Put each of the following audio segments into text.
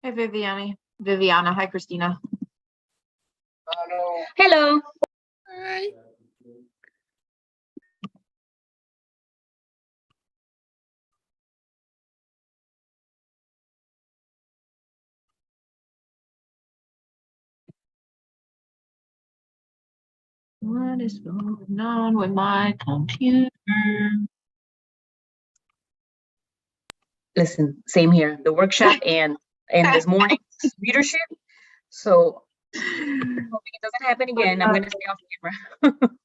Hi, Viviana. Hi, Christina. Hello. Hi. What is going on with my computer? Listen, same here. The workshop and this morning's readership. So hoping it doesn't happen again. I'm gonna stay off camera.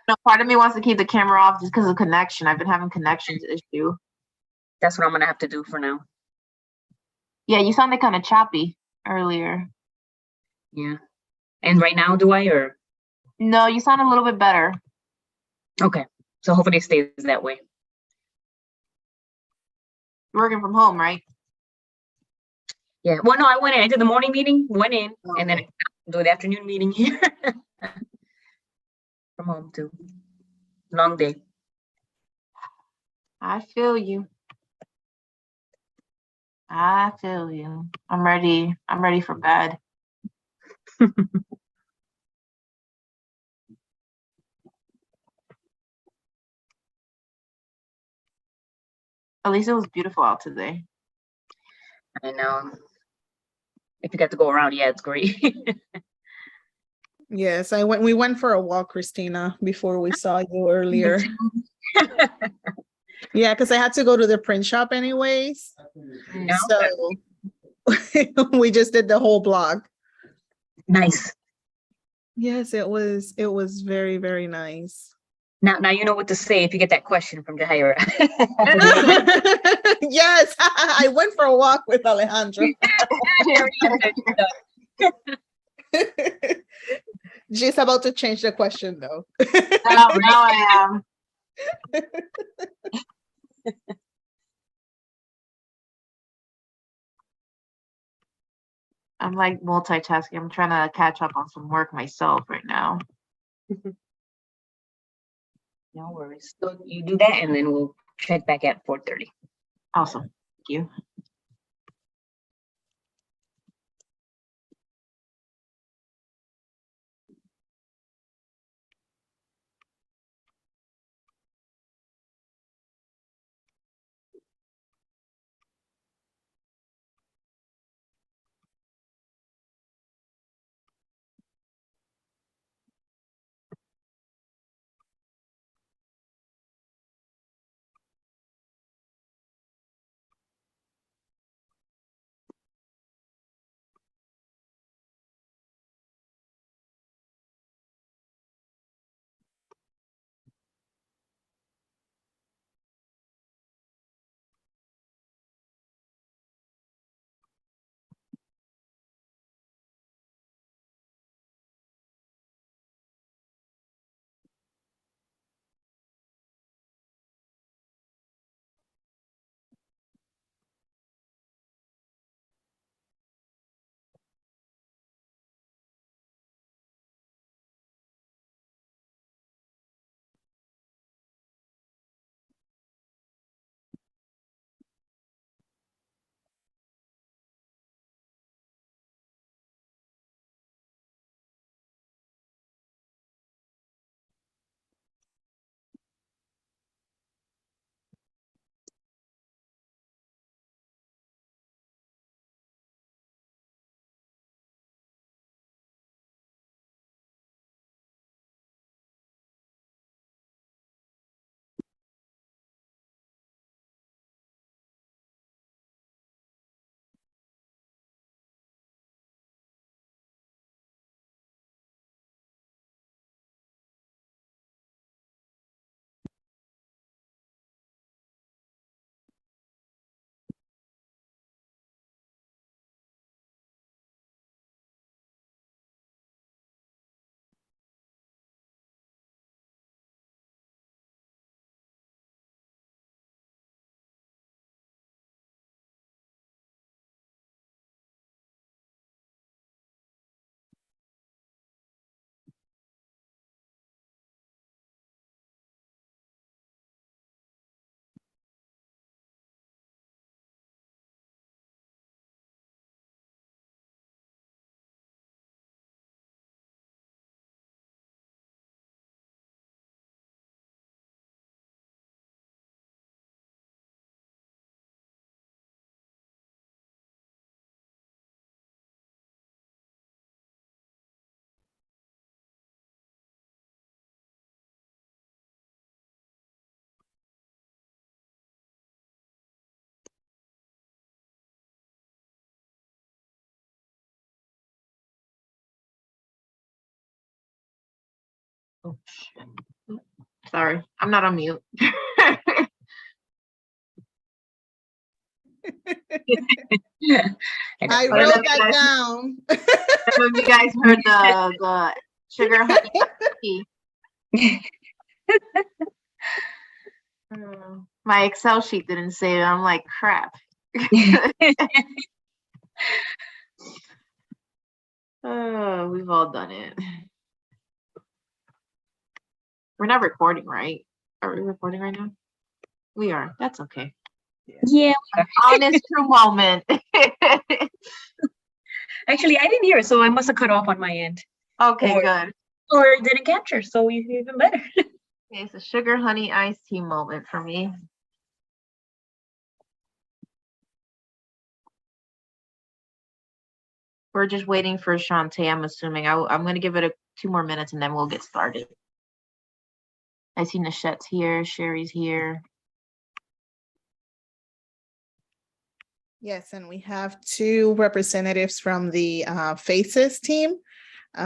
No, part of me wants to keep the camera off just because of connection. I've been having connections issue. That's what I'm gonna have to do for now. Yeah, you sounded kind of choppy earlier. Yeah. And right now, do I or No, you sound a little bit better. okay? So hopefully it stays that way. You're working from home, right? Yeah. Well, no, I went in. I did the morning meeting, went in, and then I do the afternoon meeting here from home too. Long day. I feel you. I feel you. I'm ready. I'm ready for bed. At least it was beautiful out today. I know. If you got to go around, yeah, it's great. Yes, we went for a walk, Christina, before we saw you earlier. Yeah, because I had to go to the print shop anyways. Yeah. So we just did the whole block. Nice. Yes, it was very, very nice. Now you know what to say if you get that question from Jahaira. Yes, I went for a walk with Alejandro. She's about to change the question though. Now I am. I'm like multitasking. I'm trying to catch up on some work myself right now. No worries. So you do that and then we'll check back at 4:30. Awesome. Thank you. Oh, shit. Sorry, I'm not on mute. I don't know wrote if you that guys- down. I don't know if you guys heard the sugar honey tea. My Excel sheet didn't save it. I'm like, crap. Oh, we've all done it. We're not recording, right? Are we recording right now? We are. That's okay. Yeah. Honest, true moment. Actually, I didn't hear, so I must have cut off on my end. Okay, Or- good. Or it didn't capture, so even better. Okay, it's a sugar honey iced tea moment for me. We're just waiting for Shantae, I'm assuming. I'm going to give it 2 more minutes and then we'll get started. I see Nishette's here, Sherry's here. Yes, and we have 2 representatives from the FACES team.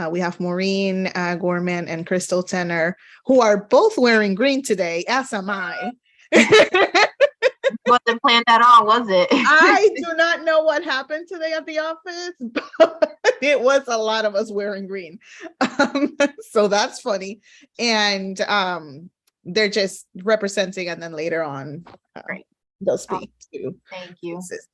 We have Maureen Gorman and Crystal Tenner, who are both wearing green today, as am I. Wasn't planned at all, was it? I do not know what happened today at the office, but it was a lot of us wearing green. So that's funny. And they're just representing, and then later on, Great. they'll speak to. Thank you. FACES.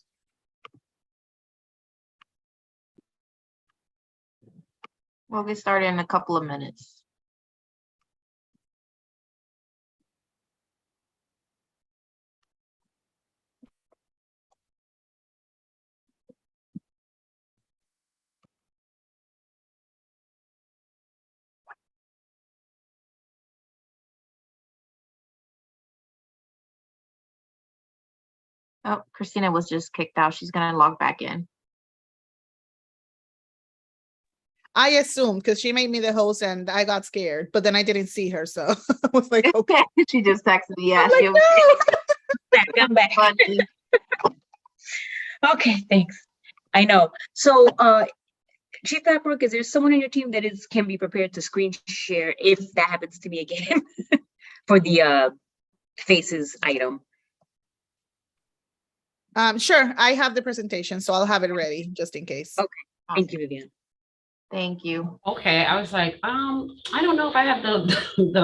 We'll get started in a couple of minutes. Oh, Christina was just kicked out. She's gonna log back in. I assumed, because she made me the host and I got scared, but then I didn't see her. So I was like, okay. She just texted me. Yeah, I'm like, she was no. I'm back. funny. Okay, thanks. I know. So, Chief Papwork, is there someone on your team that can be prepared to screen share if that happens to be again for the faces item? Sure, I have the presentation, so I'll have it ready just in case. Okay. Thank you, Vivian. Thank you. Okay, I was like, I don't know if I have the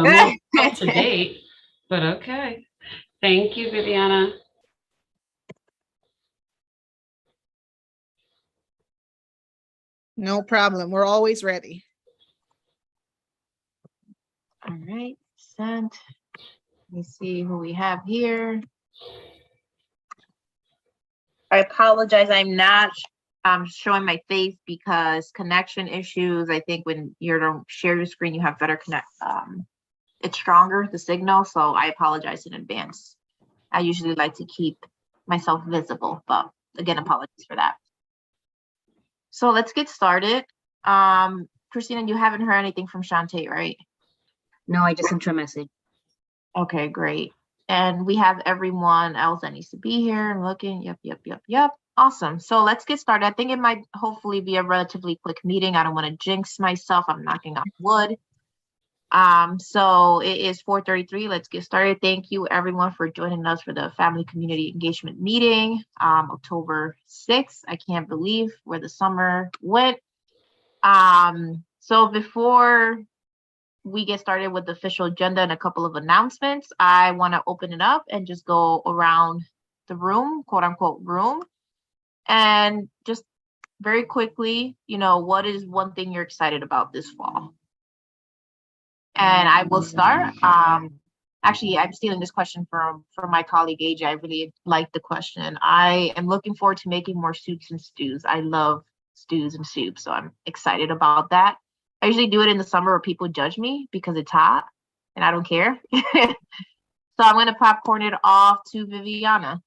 most up to date, but okay. Thank you, Viviana. No problem. We're always ready. All right, sent. Let me see who we have here. I apologize. I'm not showing my face because connection issues. I think when you don't share your screen, you have better connect. It's stronger, the signal. So I apologize in advance. I usually like to keep myself visible, but again, apologies for that. So let's get started. Christina, you haven't heard anything from Shantae, right? No, I just sent you a message. Okay, great. And we have everyone else that needs to be here and looking. Yep. Awesome. So let's get started. I think it might hopefully be a relatively quick meeting. I don't want to jinx myself. I'm knocking on wood. So it is 4:33. Let's get started. Thank you everyone for joining us for the Family Community Engagement Meeting, October 6th. I can't believe where the summer went. So before we get started with the official agenda and a couple of announcements, I want to open it up and just go around the room, quote unquote room, and just very quickly, what is one thing you're excited about this fall? And I will start. Actually, I'm stealing this question from my colleague AJ. I really like the question. I am looking forward to making more soups and stews. I love stews and soups, so I'm excited about that. I usually do it in the summer where people judge me because it's hot and I don't care. So I'm going to popcorn it off to Viviana.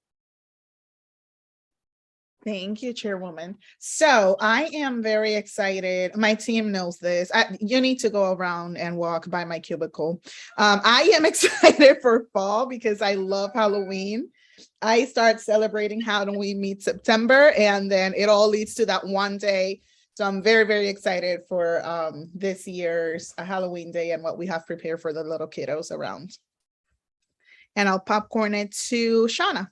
Thank you, Chairwoman. So I am very excited. My team knows this. You need to go around and walk by my cubicle. I am excited for fall because I love Halloween. I start celebrating Halloween mid-September, and then it all leads to that one day So I'm very, very excited for this year's Halloween day and what we have prepared for the little kiddos around. And I'll popcorn it to Shauna.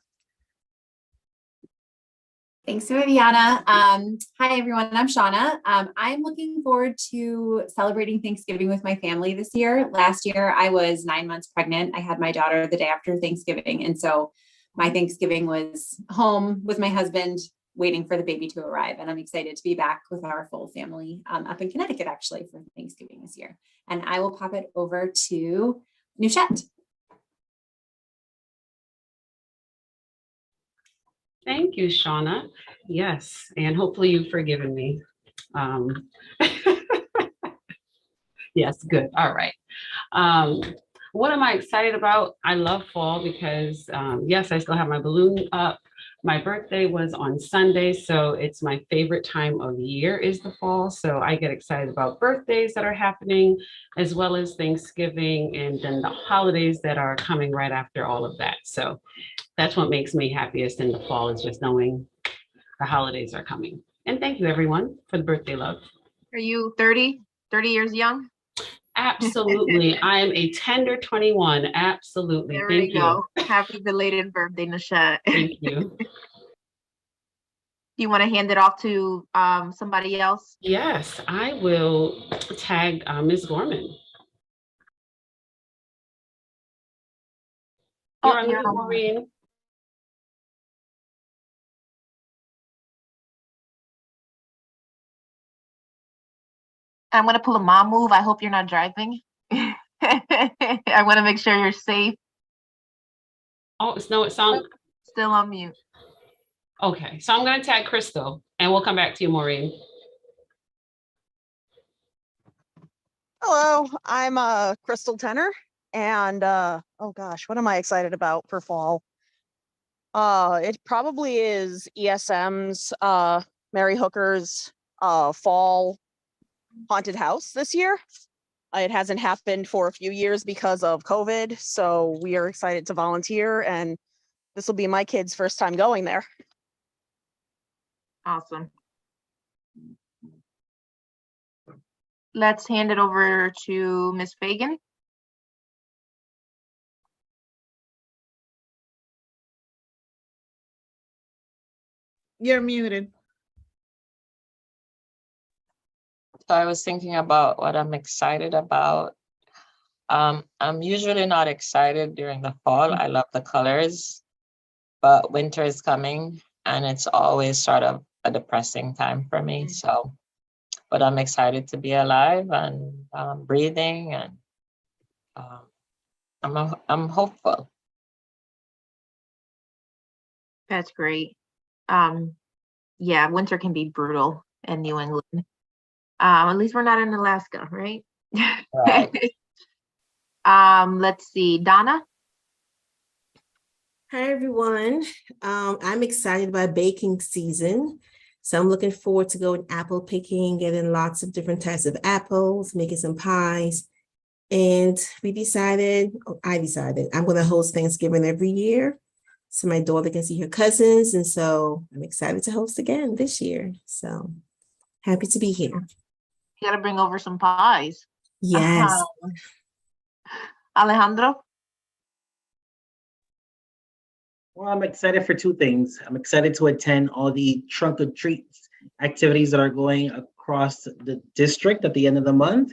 Thanks, Viviana. Hi, everyone. I'm Shauna. I'm looking forward to celebrating Thanksgiving with my family this year. Last year, I was 9 months pregnant. I had my daughter the day after Thanksgiving. And so my Thanksgiving was home with my husband, waiting for the baby to arrive. And I'm excited to be back with our full family up in Connecticut, actually, for Thanksgiving this year. And I will pop it over to Nushat. Thank you, Shauna. Yes, and hopefully you've forgiven me. Yes, good. All right. What am I excited about? I love fall because, yes, I still have my balloon up. My birthday was on Sunday, so it's my favorite time of year is the fall. So I get excited about birthdays that are happening, as well as Thanksgiving and then the holidays that are coming right after all of that. So that's what makes me happiest in the fall, is just knowing the holidays are coming. And thank you, everyone, for the birthday love. Are you 30 years young? Absolutely. I am a tender 21. Absolutely. There Thank we go. Happy belated birthday, Nushat. Thank you. Do you want to hand it off to somebody else? Yes, I will tag Ms. Gorman. You're on mute, Maureen. I'm going to pull a mom move. I hope you're not driving. I want to make sure you're safe. Oh, no, it sounds Still on mute. okay. So I'm going to tag Crystal and we'll come back to you, Maureen. Hello, I'm Crystal Tenner, and oh gosh, what am I excited about for fall? It probably is ESM's Mary Hooker's fall haunted house this year. It hasn't happened for a few years because of COVID, so we are excited to volunteer, and this will be my kids' first time going there. Awesome. Let's hand it over to Ms. Fagan. You're muted. So I was thinking about what I'm excited about. I'm usually not excited during the fall. I love the colors, but winter is coming and it's always sort of a depressing time for me. So, but I'm excited to be alive and breathing, and I'm hopeful. That's great. Yeah, winter can be brutal in New England. At least we're not in Alaska, right? Right. Let's see, Donna. Hi, everyone. I'm excited about baking season. So I'm looking forward to going apple picking, getting lots of different types of apples, making some pies. And I decided, I'm going to host Thanksgiving every year, so my daughter can see her cousins. And so I'm excited to host again this year. So happy to be here. You gotta bring over some pies. Yes. Alejandro. Well, I'm excited for two things. I'm excited to attend all the trunk or treats activities that are going across the district at the end of the month.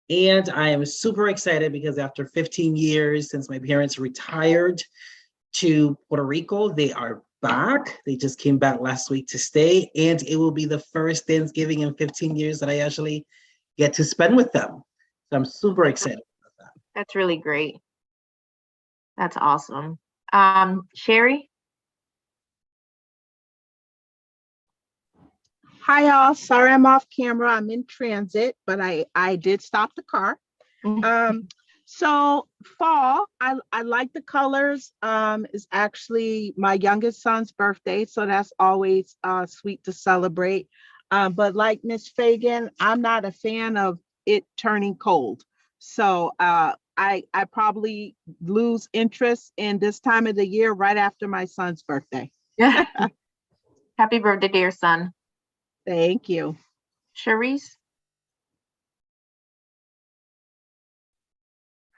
And I am super excited because after 15 years since my parents retired to Puerto Rico, they are back. They just came back last week to stay, and it will be the first Thanksgiving in 15 years that I actually get to spend with them. So I'm super excited about that. That's really great. That's awesome. Sherry. Hi, y'all. Sorry I'm off camera. I'm in transit, but I did stop the car. So fall, I like the colors. It's actually my youngest son's birthday, so that's always sweet to celebrate. But like Miss Fagan, I'm not a fan of it turning cold. So I probably lose interest in this time of the year right after my son's birthday. Happy birthday to your son. Thank you. Sharice?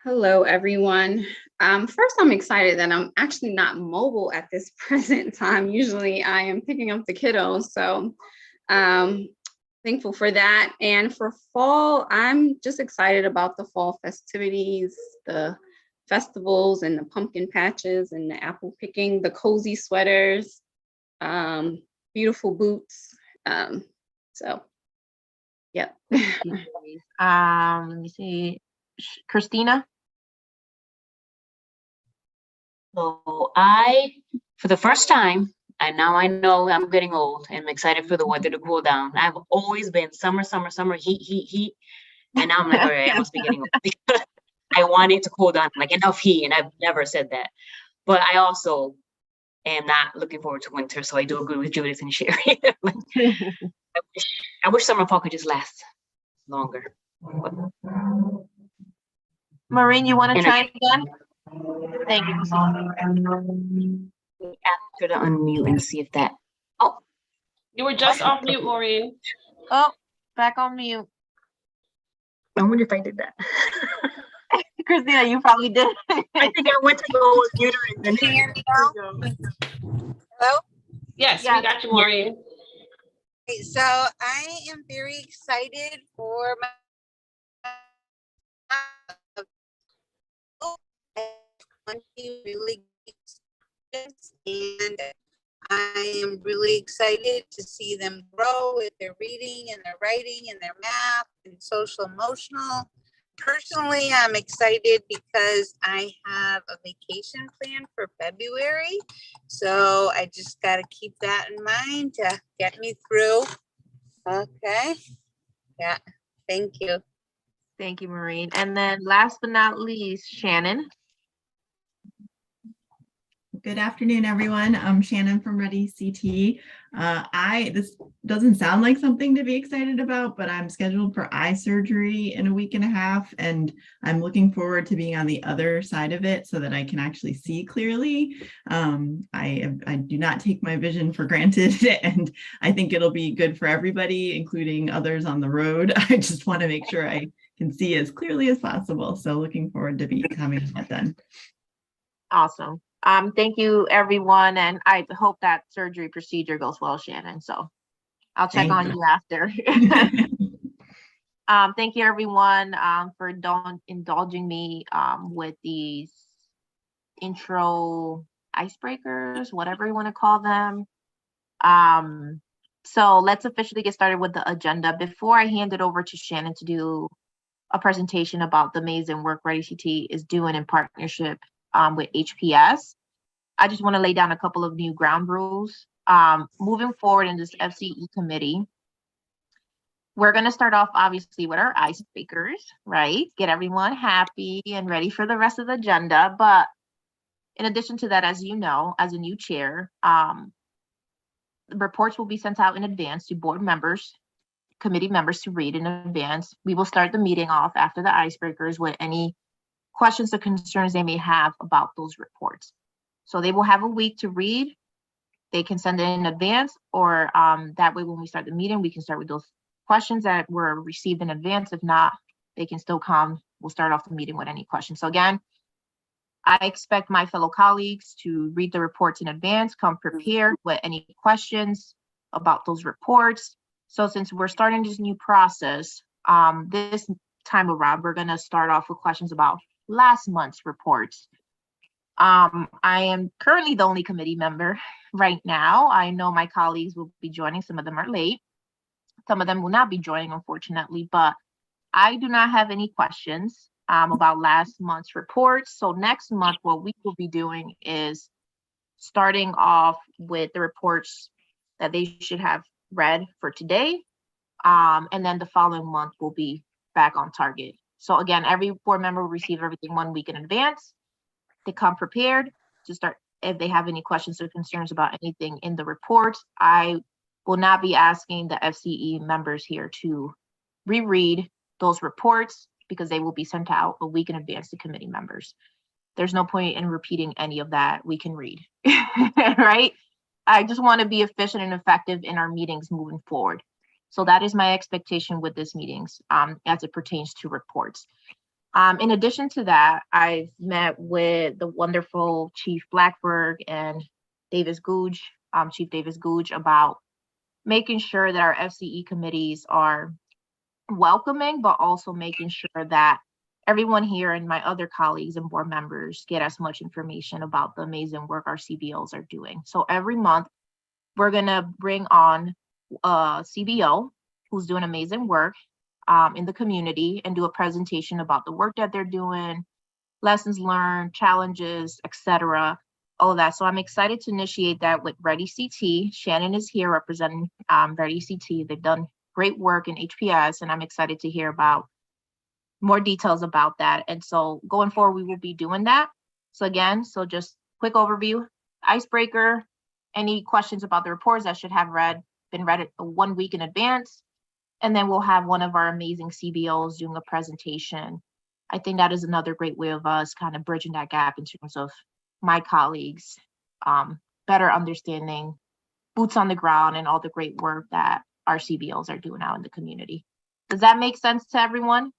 Hello, everyone. First, I'm excited that I'm actually not mobile at this present time. Usually I am picking up the kiddos, so thankful for that. And for fall, I'm just excited about the fall festivities, the festivals and the pumpkin patches and the apple picking, the cozy sweaters, beautiful boots. So, yeah. Let me see. Christina? So for the first time, and now I know I'm getting old and I'm excited for the weather to cool down. I've always been summer, heat. And now I'm like, all right, I must be getting old because I want it to cool down, like enough heat. And I've never said that. But I also am not looking forward to winter. So I do agree with Judith and Sherry. I wish summer fall could just last longer. Maureen, you want to try again? Thank you. After to unmute and see if that. Oh, You were just off mute, Maureen. Oh, back on mute. I wonder if I did that. Christina, you probably did. I think I went to go mute her and then. Can you hear me now? Hello? Yes, Yeah. we got you, Maureen. Okay, so I am very excited for my 20 really good students, and I am really excited to see them grow with their reading and their writing and their math and social emotional. Personally, I'm excited because I have a vacation plan for February. So I just got to keep that in mind to get me through. Okay. Yeah. Thank you. Thank you, Maureen. And then last but not least, Shannon. Good afternoon, everyone. I'm Shannon from Ready CT. This doesn't sound like something to be excited about, but I'm scheduled for eye surgery in a week and a half, and I'm looking forward to being on the other side of it so that I can actually see clearly. I do not take my vision for granted, and I think it'll be good for everybody, including others on the road. I just want to make sure I can see as clearly as possible. So looking forward to having that done. Awesome. Thank you, everyone, and I hope that surgery procedure goes well, Shannon. So I'll check on you after. Thank you, everyone, for indulging me with these intro icebreakers, whatever you want to call them. So let's officially get started with the agenda. Before I hand it over to Shannon to do a presentation about the amazing work Ready CT is doing in partnership with HPS, I just want to lay down a couple of new ground rules. Moving forward in this FCE committee, we're going to start off obviously with our icebreakers, right? Get everyone happy and ready for the rest of the agenda. But in addition to that, as you know, as a new chair, the reports will be sent out in advance to board members, committee members to read in advance. We will start the meeting off after the icebreakers with any questions or concerns they may have about those reports. So they will have a week to read. They can send it in advance, or that way when we start the meeting, we can start with those questions that were received in advance. If not, they can still come. We'll start off the meeting with any questions. So again, I expect my fellow colleagues to read the reports in advance, come prepared with any questions about those reports. So since we're starting this new process, this time around, we're gonna start off with questions about last month's reports. I am currently the only committee member right now. I know my colleagues will be joining. Some of them are late. Some of them will not be joining, unfortunately, but I do not have any questions about last month's reports. So next month, what we will be doing is starting off with the reports that they should have read for today. And then the following month will be back on target. So again, every board member will receive everything 1 week in advance. They come prepared to start. If they have any questions or concerns about anything in the reports, I will not be asking the FCE members here to reread those reports because they will be sent out a week in advance to committee members. There's no point in repeating any of that. We can read, right? I just want to be efficient and effective in our meetings moving forward. So that is my expectation with these meetings as it pertains to reports. In addition to that, I've met with the wonderful Chief Blackberg and Davis Googe, Chief Davis Googe, about making sure that our FCE committees are welcoming, but also making sure that everyone here and my other colleagues and board members get as much information about the amazing work our CBOs are doing. So every month, we're gonna bring on a CBO who's doing amazing work in the community and do a presentation about the work that they're doing, lessons learned, challenges, etc., all of that. So I'm excited to initiate that with Ready CT. Shannon is here representing Ready CT. They've done great work in HPS, and I'm excited to hear about more details about that. And so going forward, we will be doing that. So again, just quick overview, icebreaker, any questions about the reports that should have been read 1 week in advance. And then we'll have one of our amazing CBOs doing a presentation. I think that is another great way of us kind of bridging that gap in terms of my colleagues better understanding boots on the ground and all the great work that our CBOs are doing out in the community. Does that make sense to everyone?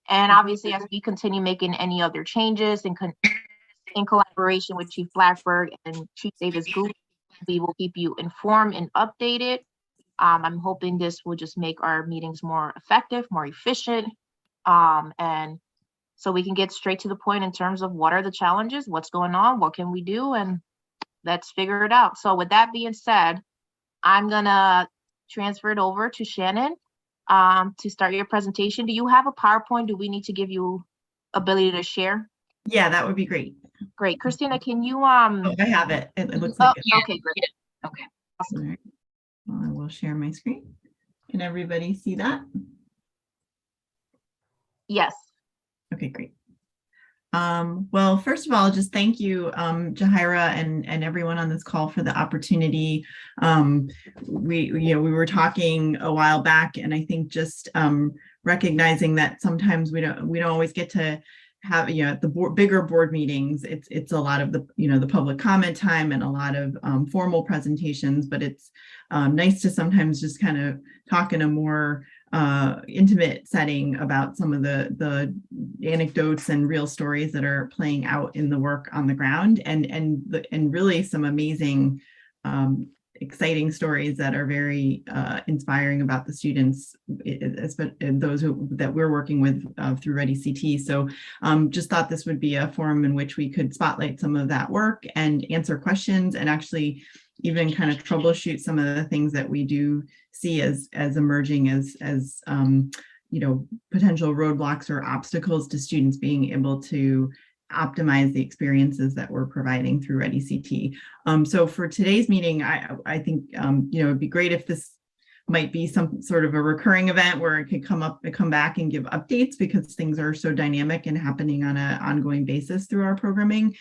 And obviously, as we continue making any other changes in collaboration with Chief Blackberg and Chief Davis Googe, we will keep you informed and updated. I'm hoping this will just make our meetings more effective, more efficient, and so we can get straight to the point in terms of what are the challenges, what's going on, what can we do, and let's figure it out. So with that being said, I'm gonna transfer it over to Shannon to start your presentation. Do you have a PowerPoint? Do we need to give you ability to share? Yeah, that would be great. Great. Christina, can you Oh, I have it. It looks like it. okay, great. Okay. All right. Well, I will share my screen. Can everybody see that? Yes. Okay, great. Well, first of all, just thank you, Jahira and everyone on this call for the opportunity. We were talking a while back, and I think just recognizing that sometimes we don't always get to have, at the bigger board meetings, it's a lot of the public comment time and a lot of formal presentations, but it's nice to sometimes just kind of talk in a more intimate setting about some of the anecdotes and real stories that are playing out in the work on the ground, and really some amazing exciting stories that are very inspiring about the students, and those that we're working with through Ready CT. So just thought this would be a forum in which we could spotlight some of that work and answer questions, and actually even kind of troubleshoot some of the things that we do see as emerging as potential roadblocks or obstacles to students being able to optimize the experiences that we're providing through Ready CT. So for today's meeting, I think it'd be great if this might be some sort of a recurring event where it could come back and give updates, because things are so dynamic and happening on an ongoing basis through our programming.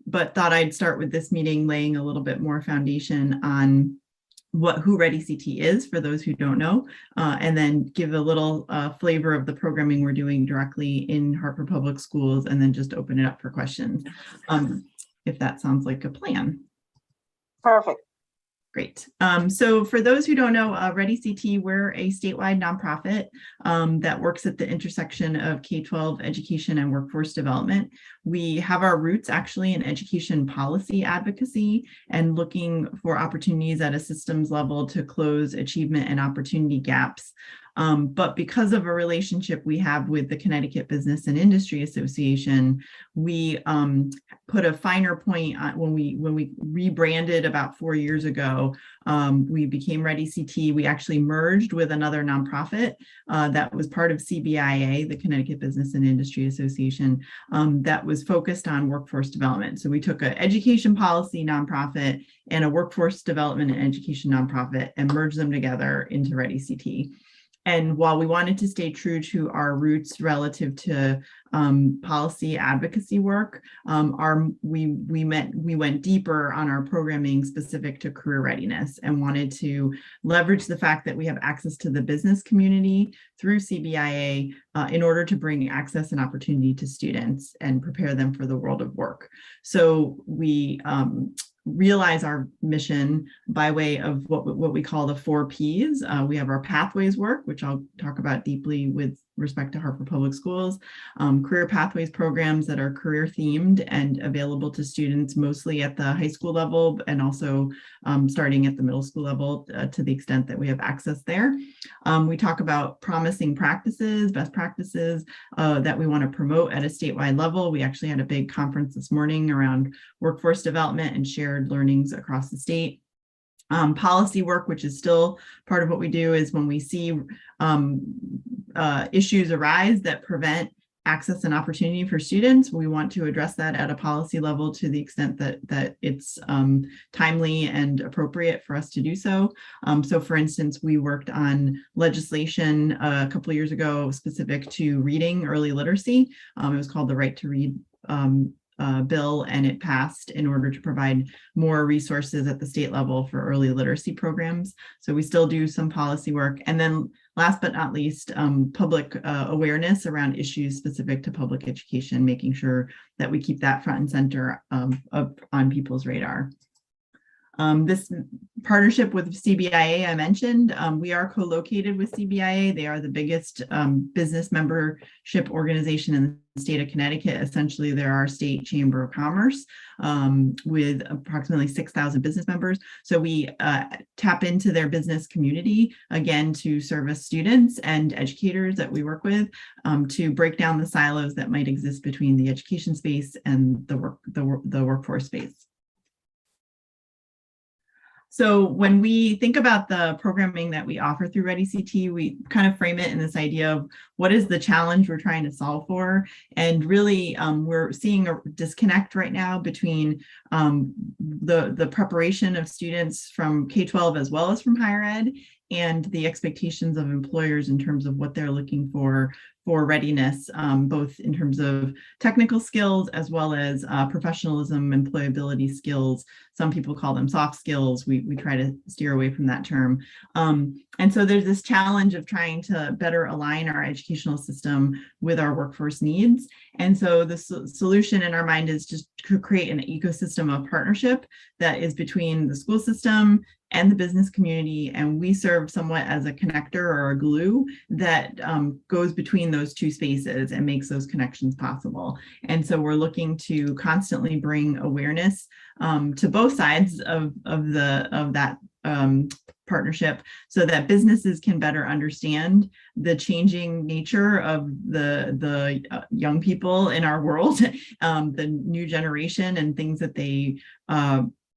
But thought I'd start with this meeting laying a little bit more foundation on who Ready CT is, for those who don't know, and then give a little flavor of the programming we're doing directly in Hartford Public Schools, and then just open it up for questions, if that sounds like a plan. Perfect. Great. So for those who don't know, Ready CT, we're a statewide nonprofit that works at the intersection of K-12 education and workforce development. We have our roots actually in education policy advocacy and looking for opportunities at a systems level to close achievement and opportunity gaps. But because of a relationship we have with the Connecticut Business and Industry Association, we put a finer point on when we rebranded about 4 years ago. We became Ready CT. We actually merged with another nonprofit that was part of CBIA, the Connecticut Business and Industry Association, that was focused on workforce development. So we took an education policy nonprofit and a workforce development and education nonprofit and merged them together into Ready CT. And while we wanted to stay true to our roots relative to policy advocacy work, we went deeper on our programming specific to career readiness, and wanted to leverage the fact that we have access to the business community through CBIA in order to bring access and opportunity to students and prepare them for the world of work. So we realize our mission by way of what we call the 4 Ps. We have our pathways work, which I'll talk about deeply with respect to Hartford Public Schools, career pathways programs that are career themed and available to students mostly at the high school level and also starting at the middle school level to the extent that we have access there. We talk about promising practices, best practices that we want to promote at a statewide level. We actually had a big conference this morning around workforce development and shared learnings across the state. Policy work, which is still part of what we do, is when we see issues arise that prevent access and opportunity for students, we want to address that at a policy level to the extent that it's timely and appropriate for us to do so. So for instance, we worked on legislation a couple of years ago specific to reading early literacy. It was called the Right to Read bill, and it passed in order to provide more resources at the state level for early literacy programs. So we still do some policy work. And then last but not least, public awareness around issues specific to public education, making sure that we keep that front and center up on people's radar. This partnership with CBIA I mentioned, we are co-located with CBIA. They are the biggest business membership organization in the state of Connecticut. Essentially, they're our state chamber of commerce with approximately 6,000 business members. So we tap into their business community, again, to service students and educators that we work with to break down the silos that might exist between the education space and the workforce space. So when we think about the programming that we offer through ReadyCT, we kind of frame it in this idea of what is the challenge we're trying to solve for. And really, we're seeing a disconnect right now between the preparation of students from K-12 as well as from higher ed and the expectations of employers in terms of what they're looking for readiness, both in terms of technical skills as well as professionalism, employability skills. Some people call them soft skills. We try to steer away from that term. And so there's this challenge of trying to better align our educational system with our workforce needs. And so the solution in our mind is just to create an ecosystem of partnership that is between the school system and the business community, and we serve somewhat as a connector or a glue that goes between those two spaces and makes those connections possible. And so we're looking to constantly bring awareness to both sides of that partnership so that businesses can better understand the changing nature of the young people in our world, the new generation, and things that they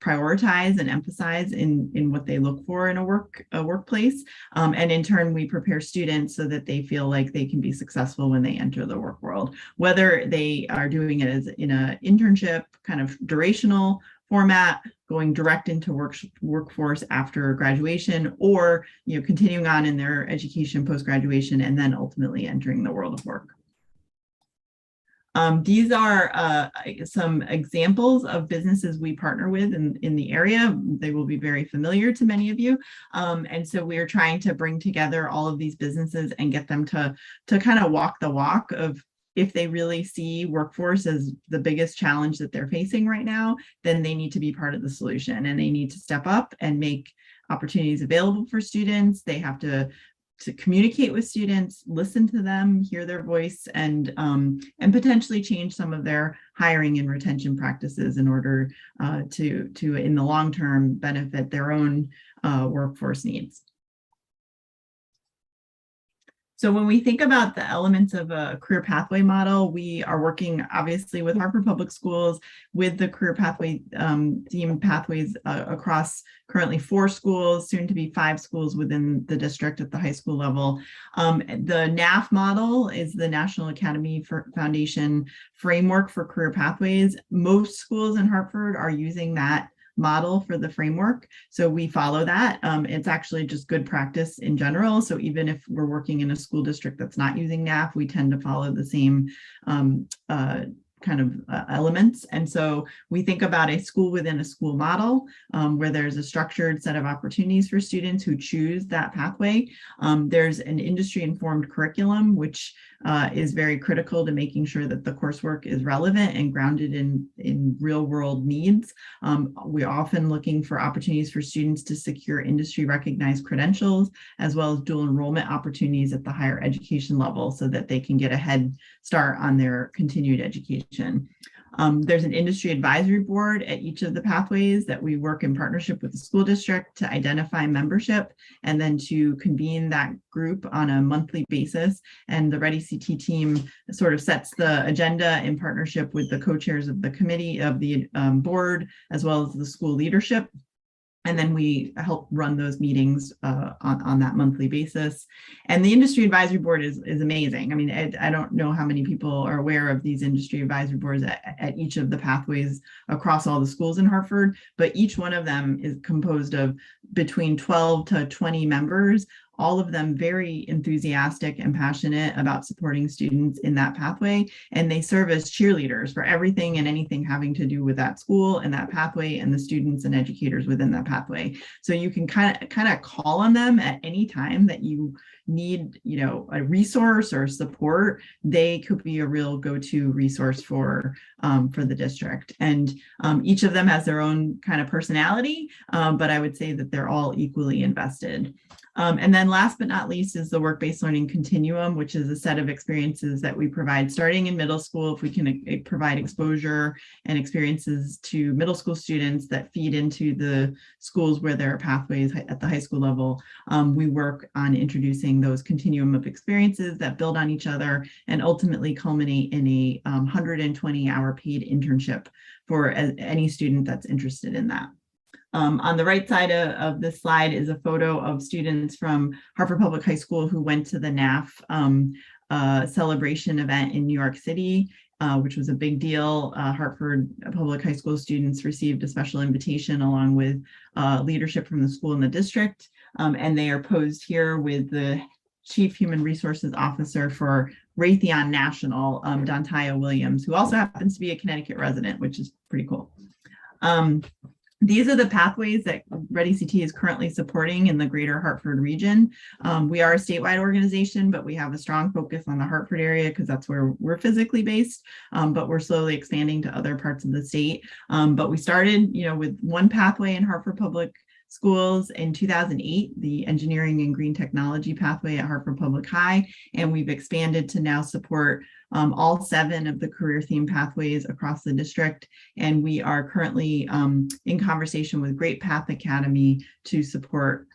prioritize and emphasize in what they look for in a workplace. And in turn, we prepare students so that they feel like they can be successful when they enter the work world, whether they are doing it as in an internship kind of durational format, going direct into workforce after graduation, or continuing on in their education post-graduation and then ultimately entering the world of work. These are some examples of businesses we partner with in the area. They will be very familiar to many of you. And so we are trying to bring together all of these businesses and get them to kind of walk the walk of, if they really see workforce as the biggest challenge that they're facing right now, then they need to be part of the solution and they need to step up and make opportunities available for students. They have to communicate with students, listen to them, hear their voice, and potentially change some of their hiring and retention practices in order to in the long term benefit their own workforce needs. So when we think about the elements of a career pathway model, we are working obviously with Hartford Public Schools with the career pathway themed pathways across currently 4 schools, soon to be 5 schools within the district at the high school level. The NAF model is the National Academy Foundation framework for career pathways. Most schools in Hartford are using that model for the framework. So we follow that. It's actually just good practice in general. So even if we're working in a school district that's not using NAF, we tend to follow the same kind of elements. And so we think about a school within a school model where there's a structured set of opportunities for students who choose that pathway. There's an industry-informed curriculum, which is very critical to making sure that the coursework is relevant and grounded in real-world needs. We're often looking for opportunities for students to secure industry-recognized credentials, as well as dual enrollment opportunities at the higher education level so that they can get a head start on their continued education. There's an industry advisory board at each of the pathways that we work in partnership with the school district to identify membership and then to convene that group on a monthly basis. And the Ready CT team sort of sets the agenda in partnership with the co-chairs of the committee of the board, as well as the school leadership. And then we help run those meetings on that monthly basis. And the industry advisory board is amazing. I mean, I don't know how many people are aware of these industry advisory boards at each of the pathways across all the schools in Hartford, but each one of them is composed of between 12 to 20 members, all of them very enthusiastic and passionate about supporting students in that pathway. And they serve as cheerleaders for everything and anything having to do with that school and that pathway and the students and educators within that pathway. So you can kind of call on them at any time that you need, a resource or support. They could be a real go-to resource for the district. And each of them has their own kind of personality, but I would say that they're all equally invested. And then last but not least is the work-based learning continuum, which is a set of experiences that we provide starting in middle school. If we can provide exposure and experiences to middle school students that feed into the schools where there are pathways at the high school level, we work on introducing those continuum of experiences that build on each other and ultimately culminate in a 120-hour paid internship for any student that's interested in that. On the right side of this slide is a photo of students from Hartford Public High School who went to the NAF celebration event in New York City, which was a big deal. Hartford Public High School students received a special invitation along with leadership from the school and the district. And they are posed here with the Chief Human Resources Officer for Raytheon National, Dontaya Williams, who also happens to be a Connecticut resident, which is pretty cool. These are the pathways that Ready CT is currently supporting in the greater Hartford region. We are a statewide organization, but we have a strong focus on the Hartford area because that's where we're physically based, but we're slowly expanding to other parts of the state. But we started, with one pathway in Hartford Public Schools in 2008, the engineering and green technology pathway at Hartford Public High, and we've expanded to now support all 7 of the career theme pathways across the district. And we are currently in conversation with Great Path Academy to support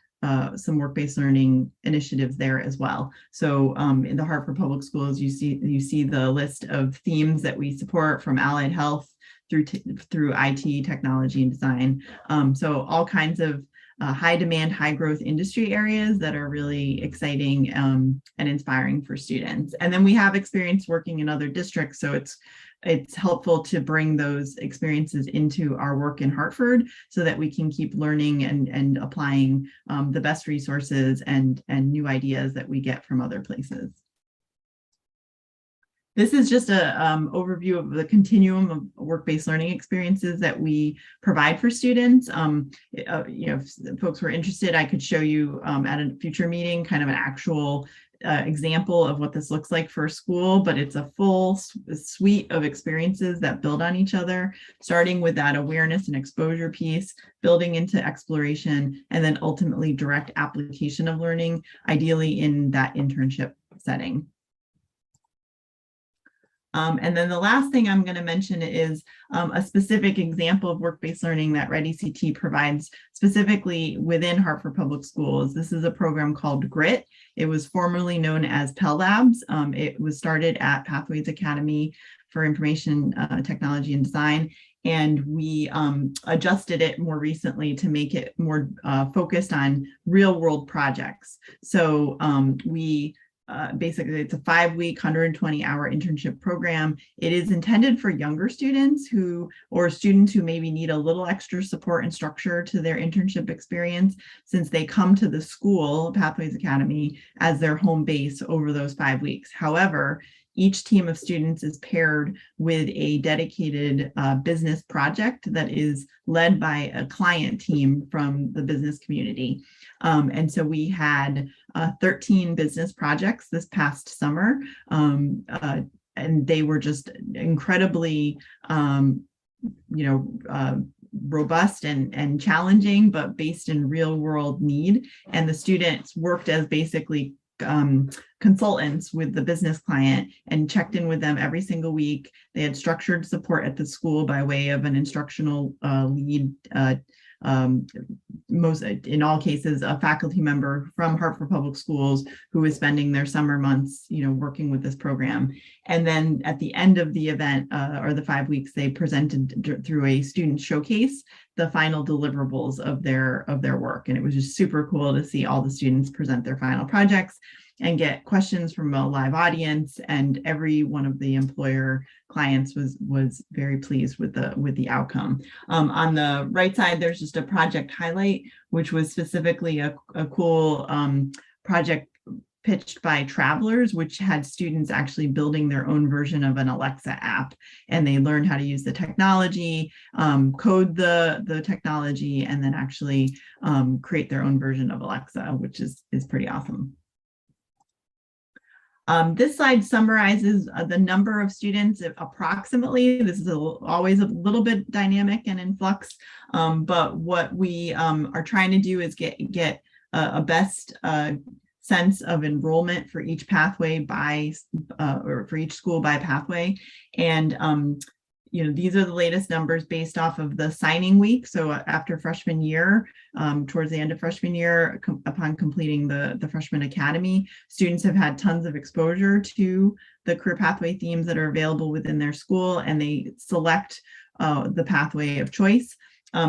some work-based learning initiatives there as well. So in the Hartford Public Schools, you see the list of themes that we support, from allied health through IT, technology, and design. So all kinds of high demand, high growth industry areas that are really exciting and inspiring for students. And then we have experience working in other districts, so it's helpful to bring those experiences into our work in Hartford so that we can keep learning and applying the best resources and new ideas that we get from other places. This is just an overview of the continuum of work-based learning experiences that we provide for students. If folks were interested, I could show you at a future meeting kind of an actual example of what this looks like for a school, but it's a full suite of experiences that build on each other, starting with that awareness and exposure piece, building into exploration, and then ultimately direct application of learning, ideally in that internship setting. And then the last thing I'm going to mention is a specific example of work-based learning that Ready CT provides specifically within Hartford Public Schools. This is a program called GRIT. It was formerly known as Pell Labs. It was started at Pathways Academy for Information Technology and Design. And we adjusted it more recently to make it more focused on real world projects. So basically, it's a 5-week, 120-hour internship program. It is intended for younger students or students who maybe need a little extra support and structure to their internship experience, since they come to the school, Pathways Academy, as their home base over those 5 weeks. However, each team of students is paired with a dedicated business project that is led by a client team from the business community. And so we had 13 business projects this past summer, and they were just incredibly, robust and challenging, but based in real world need. And the students worked as basically consultants with the business client and checked in with them every single week. They had structured support at the school by way of an instructional lead, in all cases, a faculty member from Hartford Public Schools who was spending their summer months, working with this program. And then at the end of the event, or the 5 weeks, they presented through a student showcase the final deliverables of their work. And it was just super cool to see all the students present their final projects and get questions from a live audience. And every one of the employer clients was very pleased with the outcome. On the right side, there's just a project highlight, which was specifically a cool project pitched by Travelers, which had students actually building their own version of an Alexa app. And they learned how to use the technology, code the technology, and then actually create their own version of Alexa, which is pretty awesome. This slide summarizes the number of students approximately. This is always a little bit dynamic and in flux, but what we are trying to do is get a best sense of enrollment for each pathway by, or for each school by pathway. And these are the latest numbers based off of the signing week. So after freshman year, towards the end of freshman year, upon completing the freshman academy, students have had tons of exposure to the career pathway themes that are available within their school, and they select the pathway of choice.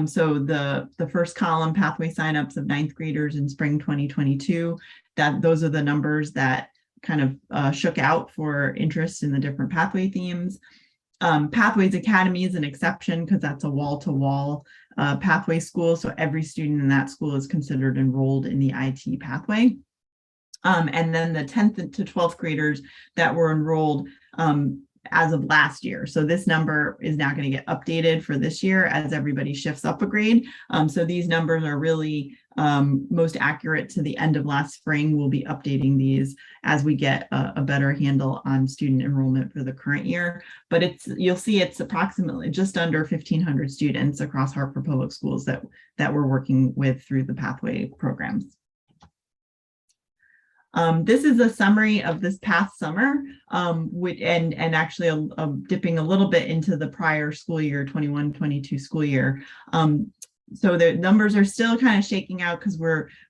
So the first column, pathway signups of 9th graders in spring 2022, those are the numbers that kind of shook out for interest in the different pathway themes. Pathways Academy is an exception because that's a wall-to-wall pathway school. So every student in that school is considered enrolled in the IT pathway. And then the 10th to 12th graders that were enrolled as of last year. So this number is now going to get updated for this year as everybody shifts up a grade. So these numbers are really most accurate to the end of last spring. We'll be updating these as we get a better handle on student enrollment for the current year. But you'll see it's approximately just under 1,500 students across Hartford Public Schools that we're working with through the pathway programs. This is a summary of this past summer, and actually dipping a little bit into the prior school year, 21-22 school year. So the numbers are still kind of shaking out because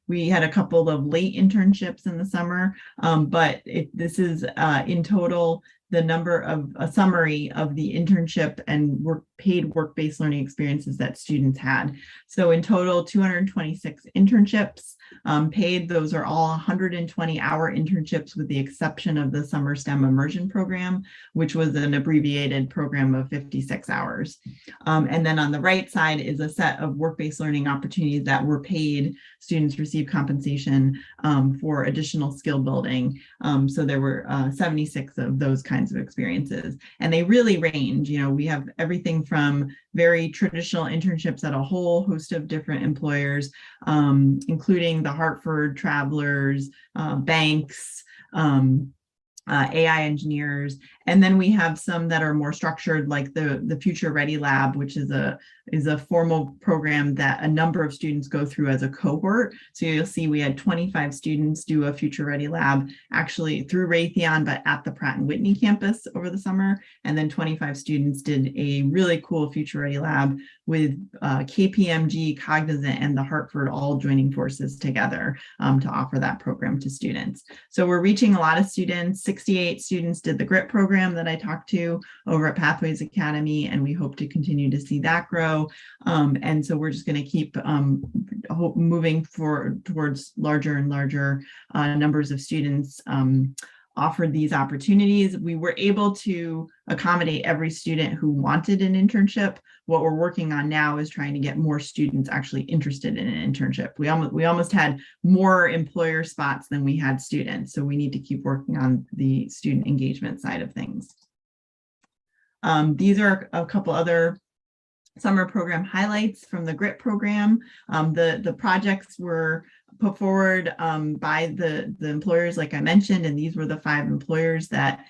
we had a couple of late internships in the summer, but this is in total the number of a summary of the internship and paid work-based learning experiences that students had. So in total, 226 internships paid. Those are all 120-hour internships with the exception of the Summer STEM Immersion Program, which was an abbreviated program of 56 hours. And then on the right side is a set of work-based learning opportunities that were paid. Students receive compensation for additional skill building. So there were 76 of those kinds of experiences. And they really range. We have everything from very traditional internships at a whole host of different employers, including the Hartford, Travelers, banks, AI engineers, and then we have some that are more structured, like the Future Ready Lab, which is a formal program that a number of students go through as a cohort. So you'll see we had 25 students do a Future Ready Lab actually through Raytheon, but at the Pratt & Whitney campus over the summer. And then 25 students did a really cool Future Ready Lab with KPMG, Cognizant, and the Hartford all joining forces together to offer that program to students. So we're reaching a lot of students. 68 students did the GRIT program that I talked to over at Pathways Academy, and we hope to continue to see that grow. And so we're just going to keep moving towards larger and larger numbers of students offered these opportunities. We were able to accommodate every student who wanted an internship. What we're working on now is trying to get more students actually interested in an internship. We almost had more employer spots than we had students, so we need to keep working on the student engagement side of things. These are a couple other summer program highlights from the GRIT program. The projects were put forward by the employers, like I mentioned, and these were the 5 employers that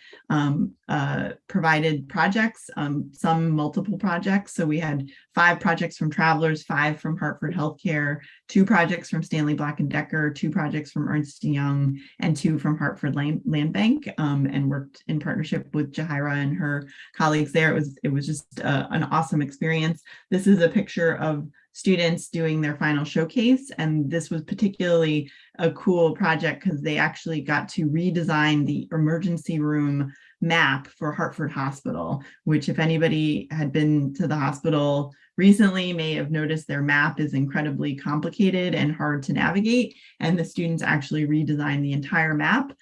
provided projects, some multiple projects. So we had 5 projects from Travelers, 5 from Hartford Healthcare, 2 projects from Stanley Black & Decker, 2 projects from Ernst & Young, and 2 from Hartford Land Bank, and worked in partnership with Jahira and her colleagues there. It was just an awesome experience. This is a picture of students doing their final showcase, and this was particularly a cool project because they actually got to redesign the emergency room map for Hartford Hospital, which, if anybody had been to the hospital recently, may have noticed their map is incredibly complicated and hard to navigate. And the students actually redesigned the entire map,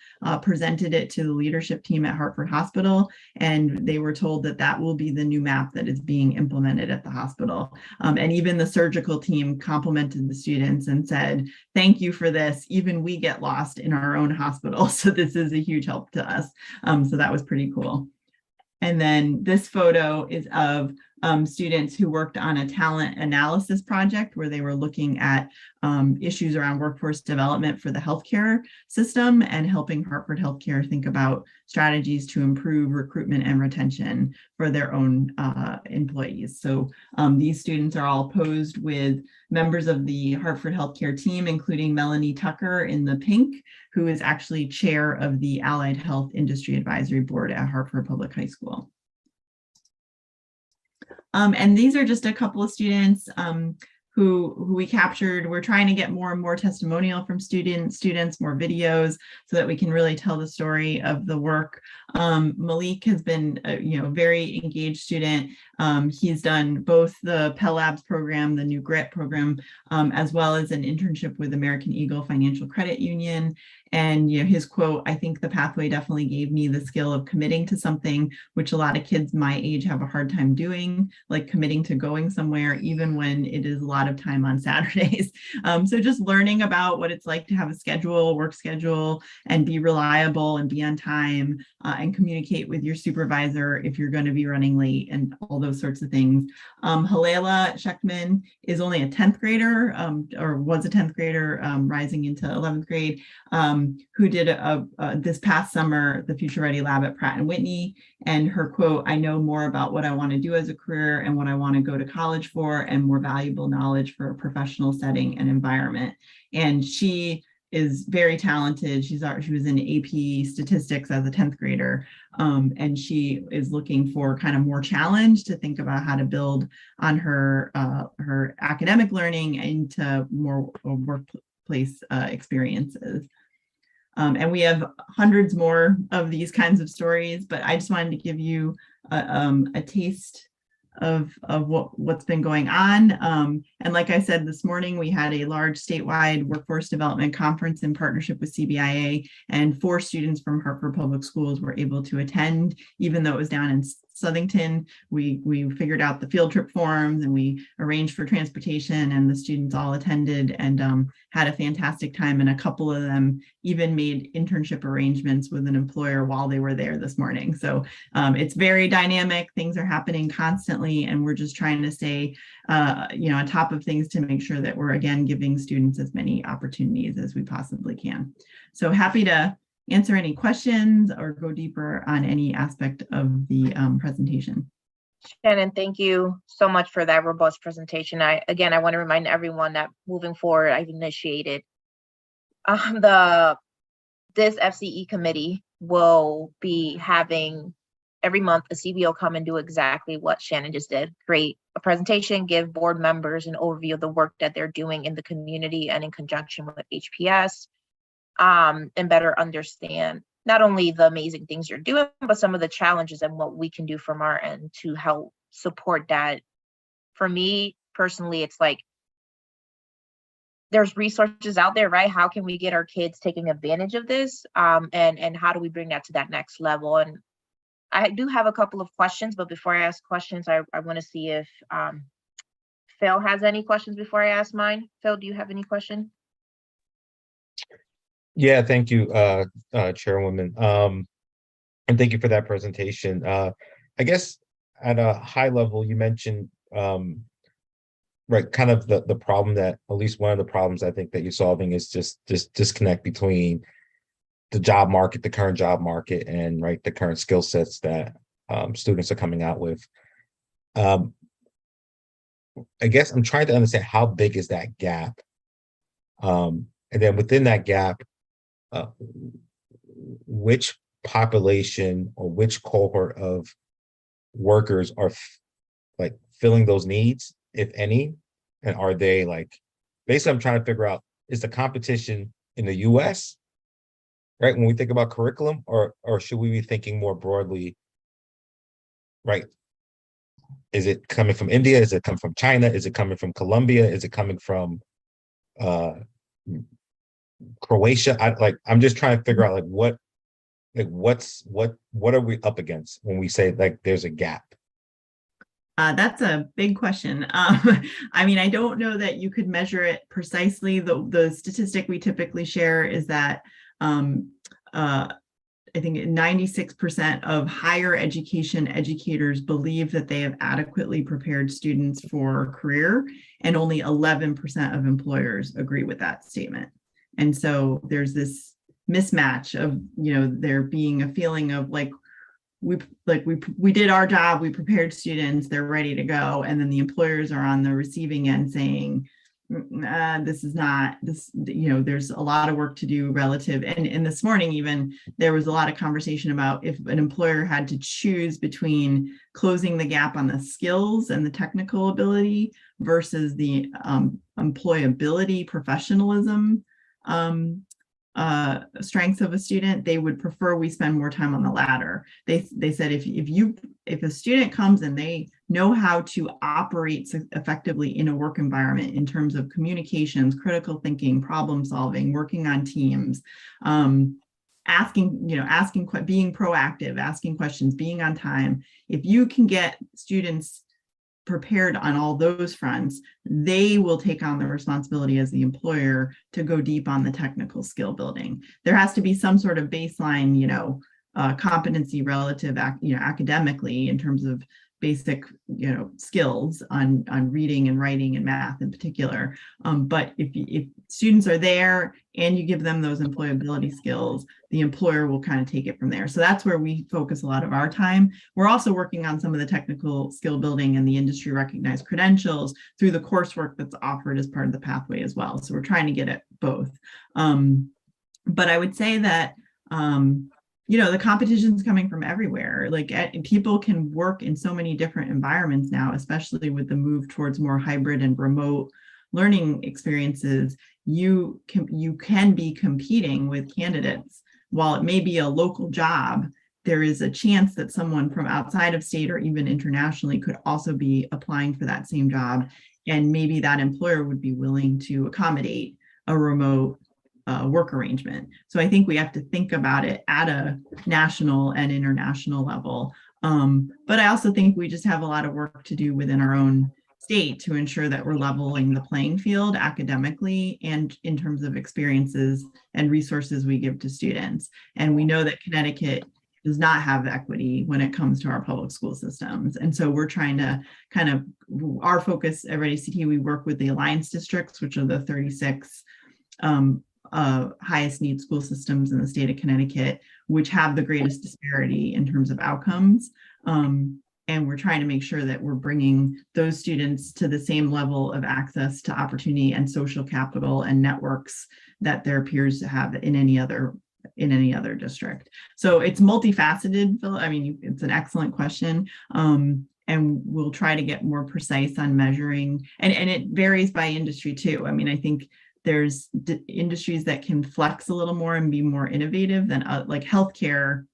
presented it to the leadership team at Hartford Hospital, and they were told that that will be the new map that is being implemented at the hospital. And even the surgical team complimented the students and said, "Thank you for this. Even we get lost in our own hospital. So this is a huge help to us." So that was pretty cool. And then this photo is of students who worked on a talent analysis project where they were looking at issues around workforce development for the healthcare system and helping Hartford Healthcare think about strategies to improve recruitment and retention for their own employees. So these students are all posed with members of the Hartford Healthcare team, including Melanie Tucker in the pink, who is actually chair of the Allied Health Industry Advisory Board at Hartford Public High School. And these are just a couple of students who we captured. We're trying to get more and more testimonial from students, more videos, so that we can really tell the story of the work. Malik has been a very engaged student. He's done both the Pell Labs program, the new GRIT program, as well as an internship with American Eagle Financial Credit Union. And his quote, "I think the pathway definitely gave me the skill of committing to something, which a lot of kids my age have a hard time doing, like committing to going somewhere, even when it is a lot of time on Saturdays." So just learning about what it's like to have a schedule, work schedule, and be reliable and be on time, and communicate with your supervisor if you're going to be running late, and all those sorts of things. Halela Sheckman is only a 10th grader, or was a 10th grader, rising into 11th grade, who did this past summer the Future Ready Lab at Pratt & Whitney. And her quote, "I know more about what I want to do as a career and what I want to go to college for, and more valuable knowledge for a professional setting and environment." And she is very talented. She was in AP statistics as a 10th grader. And she is looking for kind of more challenge to think about how to build on her academic learning into more workplace experiences. And we have hundreds more of these kinds of stories, but I just wanted to give you a taste of what's been going on. And like I said, this morning, we had a large statewide workforce development conference in partnership with CBIA, and 4 students from Hartford Public Schools were able to attend, even though it was down in Southington. We figured out the field trip forms and we arranged for transportation, and the students all attended and had a fantastic time. And a couple of them even made internship arrangements with an employer while they were there this morning. So it's very dynamic. Things are happening constantly, and we're just trying to stay on top of things to make sure that we're, again, giving students as many opportunities as we possibly can. So happy to answer any questions or go deeper on any aspect of the presentation. Shannon, thank you so much for that robust presentation. I want to remind everyone that moving forward, I've initiated this FCE committee will be having every month a CBO come and do exactly what Shannon just did: create a presentation, give board members an overview of the work that they're doing in the community and in conjunction with HPS, and better understand not only the amazing things you're doing, but some of the challenges and what we can do from our end to help support that. For me personally, it's like there's resources out there, right? How can we get our kids taking advantage of this? And how do we bring that to that next level? And I do have a couple of questions, but before I ask questions, I want to see if Phil has any questions before I ask mine. Phil, do you have any question? Yeah, thank you, Chairwoman. And thank you for that presentation. I guess at a high level, you mentioned, right, kind of the problem that, at least one of the problems I think that you're solving is just this disconnect between the job market, the current job market, and right, the current skill sets that students are coming out with. I guess I'm trying to understand how big is that gap? And then within that gap, which population or which cohort of workers are like filling those needs, if any? And are they like, basically I'm trying to figure out, is the competition in the US, right? When we think about curriculum, or should we be thinking more broadly, right? Is it coming from India? Is it coming from China? Is it coming from Colombia? Is it coming from Croatia? I'm just trying to figure out like what are we up against when we say like there's a gap? That's a big question. I mean, I don't know that you could measure it precisely. The statistic we typically share is that I think 96% of higher education educators believe that they have adequately prepared students for career, and only 11% of employers agree with that statement. And so there's this mismatch of, there being a feeling of like, we did our job, we prepared students, they're ready to go. And then the employers are on the receiving end saying, this is not this, there's a lot of work to do relative. And this morning, even there was a lot of conversation about if an employer had to choose between closing the gap on the skills and the technical ability versus the employability, professionalism, strengths of a student, they would prefer we spend more time on the latter. They said if a student comes and they know how to operate effectively in a work environment in terms of communications, critical thinking, problem solving, working on teams, being proactive, asking questions, being on time, if you can get students prepared on all those fronts, they will take on the responsibility as the employer to go deep on the technical skill building. There has to be some sort of baseline, competency relative, academically in terms of basic, skills on reading and writing and math in particular. But if students are there and you give them those employability skills, the employer will kind of take it from there. So that's where we focus a lot of our time. We're also working on some of the technical skill building and the industry recognized credentials through the coursework that's offered as part of the pathway as well. So we're trying to get at both. But I would say that the competition's coming from everywhere. Like people can work in so many different environments now, especially with the move towards more hybrid and remote learning experiences. You can be competing with candidates. While it may be a local job, there is a chance that someone from outside of state or even internationally could also be applying for that same job. And maybe that employer would be willing to accommodate a remote work arrangement. So I think we have to think about it at a national and international level. But I also think we just have a lot of work to do within our own state to ensure that we're leveling the playing field academically and in terms of experiences and resources we give to students. And we know that Connecticut does not have equity when it comes to our public school systems. And so we're trying to our focus at Ready CT, we work with the Alliance districts, which are the 36 highest need school systems in the state of Connecticut, which have the greatest disparity in terms of outcomes. And we're trying to make sure that we're bringing those students to the same level of access to opportunity and social capital and networks that their peers have in any other district. So it's multifaceted, Phil. I mean, it's an excellent question. And we'll try to get more precise on measuring, and it varies by industry too. I mean, I think there's industries that can flex a little more and be more innovative than like healthcare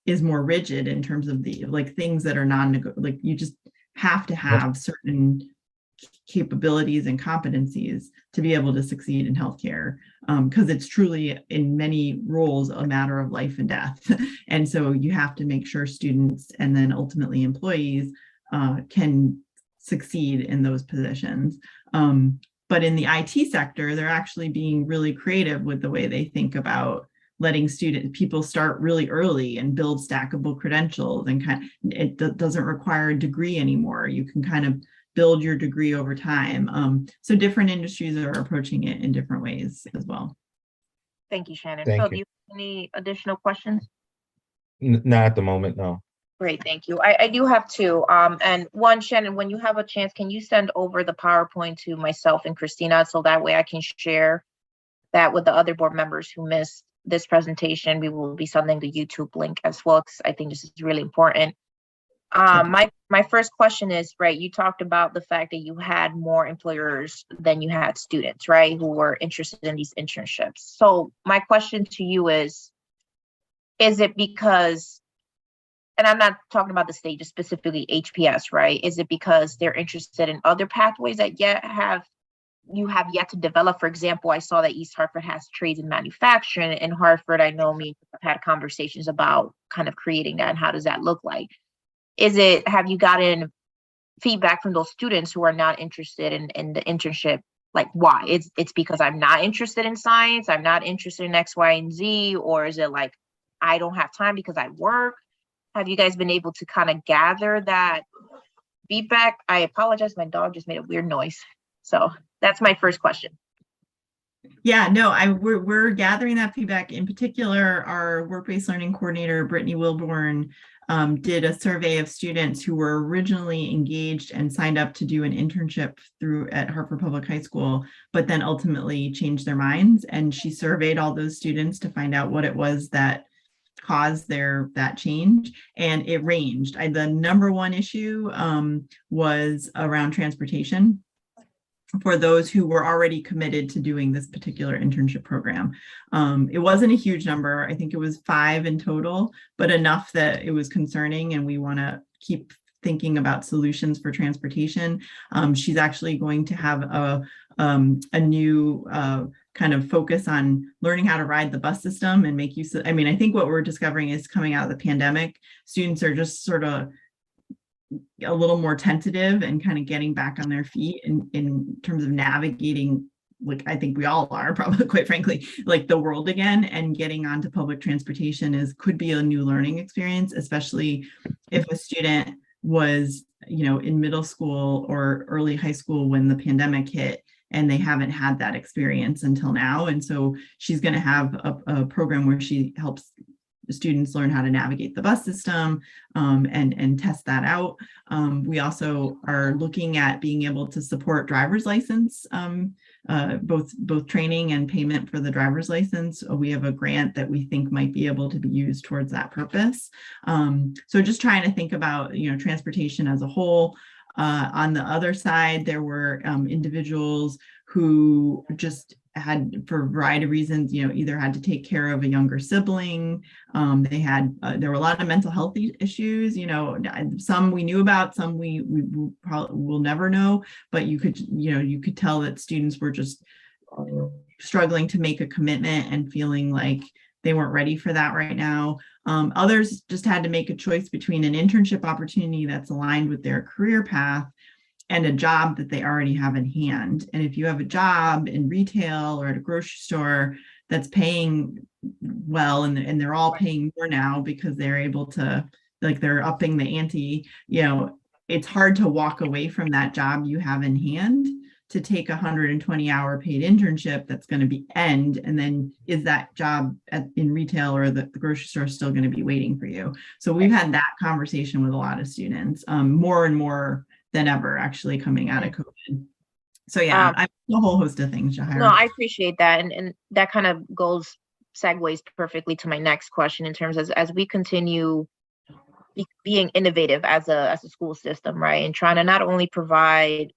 is more rigid in terms of the things that are non-negotiable. Like you just have to have certain capabilities and competencies to be able to succeed in healthcare, because it's truly in many roles a matter of life and death. And so you have to make sure students and then ultimately employees can succeed in those positions. But in the IT sector, they're actually being really creative with the way they think about letting people start really early and build stackable credentials, and it doesn't require a degree anymore. You can kind of build your degree over time. So different industries are approaching it in different ways as well. Thank you, Shannon. Thank Phil, you. do you have any additional questions? Not at the moment, no. Great, thank you. I do have two. And one, Shannon, when you have a chance, can you send over the PowerPoint to myself and Christina so that way I can share that with the other board members who missed this presentation? We will be sending the YouTube link as well, because I think this is really important. My first question is, right, you talked about the fact that you had more employers than you had students, right, who were interested in these internships. So my question to you is it because, and I'm not talking about the state, just specifically HPS, right? Is it because they're interested in other pathways that you have yet to develop? For example, I saw that East Hartford has trades in manufacturing. In Hartford, I know I've had conversations about kind of creating that, and how does that look like? Have you gotten feedback from those students who are not interested in the internship? Like, why? It's because I'm not interested in science, I'm not interested in X, Y, and Z, or is it like, I don't have time because I work? Have you guys been able to kind of gather that feedback? I apologize, my dog just made a weird noise. So that's my first question. Yeah, no, we're gathering that feedback. In particular, our work-based learning coordinator, Brittany Wilborn, did a survey of students who were originally engaged and signed up to do an internship at Hartford Public High School, but then ultimately changed their minds. And she surveyed all those students to find out what it was that caused that change, and it ranged. The number one issue was around transportation for those who were already committed to doing this particular internship program. It wasn't a huge number. I think it was 5 in total, but enough that it was concerning, and we want to keep thinking about solutions for transportation. She's actually going to have a new kind of focus on learning how to ride the bus system and make use of, I think what we're discovering is, coming out of the pandemic, students are just sort of a little more tentative and kind of getting back on their feet in terms of navigating, like I think we all are probably, quite frankly, like the world again, and getting onto public transportation could be a new learning experience, especially if a student was, in middle school or early high school when the pandemic hit, and they haven't had that experience until now. And so she's going to have a program where she helps students learn how to navigate the bus system, and test that out. We also are looking at being able to support driver's license, both training and payment for the driver's license. We have a grant that we think might be able to be used towards that purpose. So just trying to think about, transportation as a whole. On the other side, there were individuals who just had, for a variety of reasons, either had to take care of a younger sibling. There were a lot of mental health issues, some we knew about, some we probably will never know, but you could tell that students were just struggling to make a commitment and feeling like they weren't ready for that right now. Others just had to make a choice between an internship opportunity that's aligned with their career path and a job that they already have in hand. And if you have a job in retail or at a grocery store that's paying well, and they're all paying more now because they're able to, like, they're upping the ante, it's hard to walk away from that job you have in hand to take a 120-hour paid internship that's going to end, and then is that job in retail or the grocery store still going to be waiting for you? So we've had that conversation with a lot of students, more and more than ever, actually, coming out of COVID. So yeah, a whole host of things, Jahira. No, I appreciate that, and that kind of segues perfectly to my next question, in terms of as we continue being innovative as a school system, right, and trying to not only provide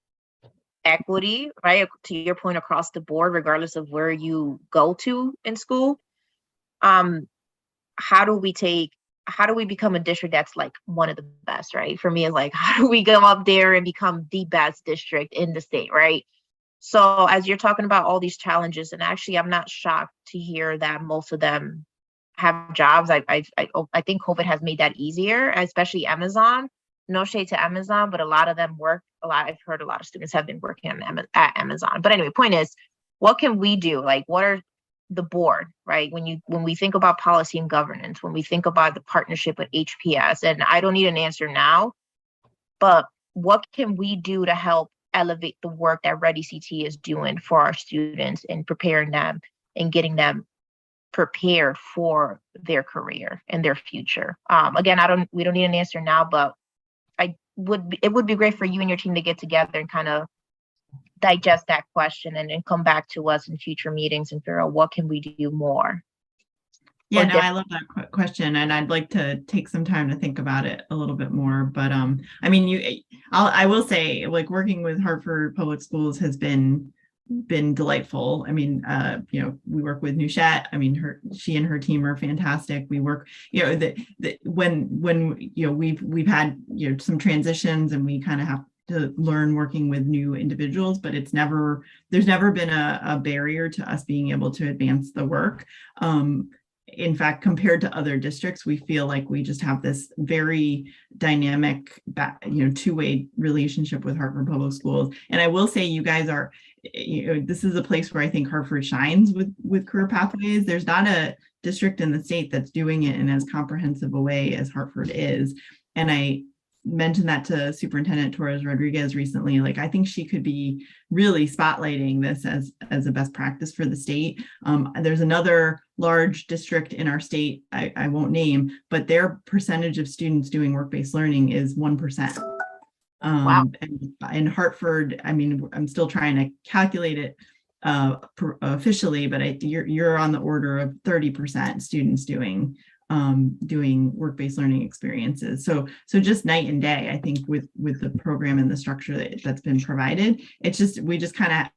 equity, right, to your point, across the board, regardless of where you go to in school. How do we take how do we become a district that's like one of the best, right? For me, it's like, how do we go up there and become the best district in the state, right? So as you're talking about all these challenges, and actually, I'm not shocked to hear that most of them have jobs. I think COVID has made that easier, especially Amazon. No shade to Amazon, but a lot of them work a lot. I've heard a lot of students have been working at Amazon. But anyway, point is, what can we do? Like, what are the board, right? When we think about policy and governance, when we think about the partnership with HPS, and I don't need an answer now, but what can we do to help elevate the work that Ready CT is doing for our students and preparing them and getting them prepared for their career and their future? Again, we don't need an answer now, but it would be great for you and your team to get together and kind of digest that question and then come back to us in future meetings and figure out what can we do more. Yeah, no, I love that question, and I'd like to take some time to think about it a little bit more. But I mean, I will say, like, working with Hartford Public Schools has been delightful. I mean, you know, we work with Nushette. I mean, she and her team are fantastic. We work, you know, when you know we've had, you know, some transitions, and we kind of have to learn working with new individuals, but there's never been a barrier to us being able to advance the work. In fact, compared to other districts, we feel like we just have this very dynamic, you know, two-way relationship with Hartford Public Schools. And I will say, you guys are, you know, this is a place where I think Hartford shines with career pathways. There's not a district in the state that's doing it in as comprehensive a way as Hartford is. And I mentioned that to Superintendent Torres Rodriguez recently. Like, I think she could be really spotlighting this as a best practice for the state. There's another large district in our state, I won't name, but their percentage of students doing work-based learning is 1%. Wow. And in Hartford, I mean, I'm still trying to calculate it officially, but you're on the order of 30% students doing work-based learning experiences. So just night and day, I think, with the program and the structure that's been provided. It's just, we just kind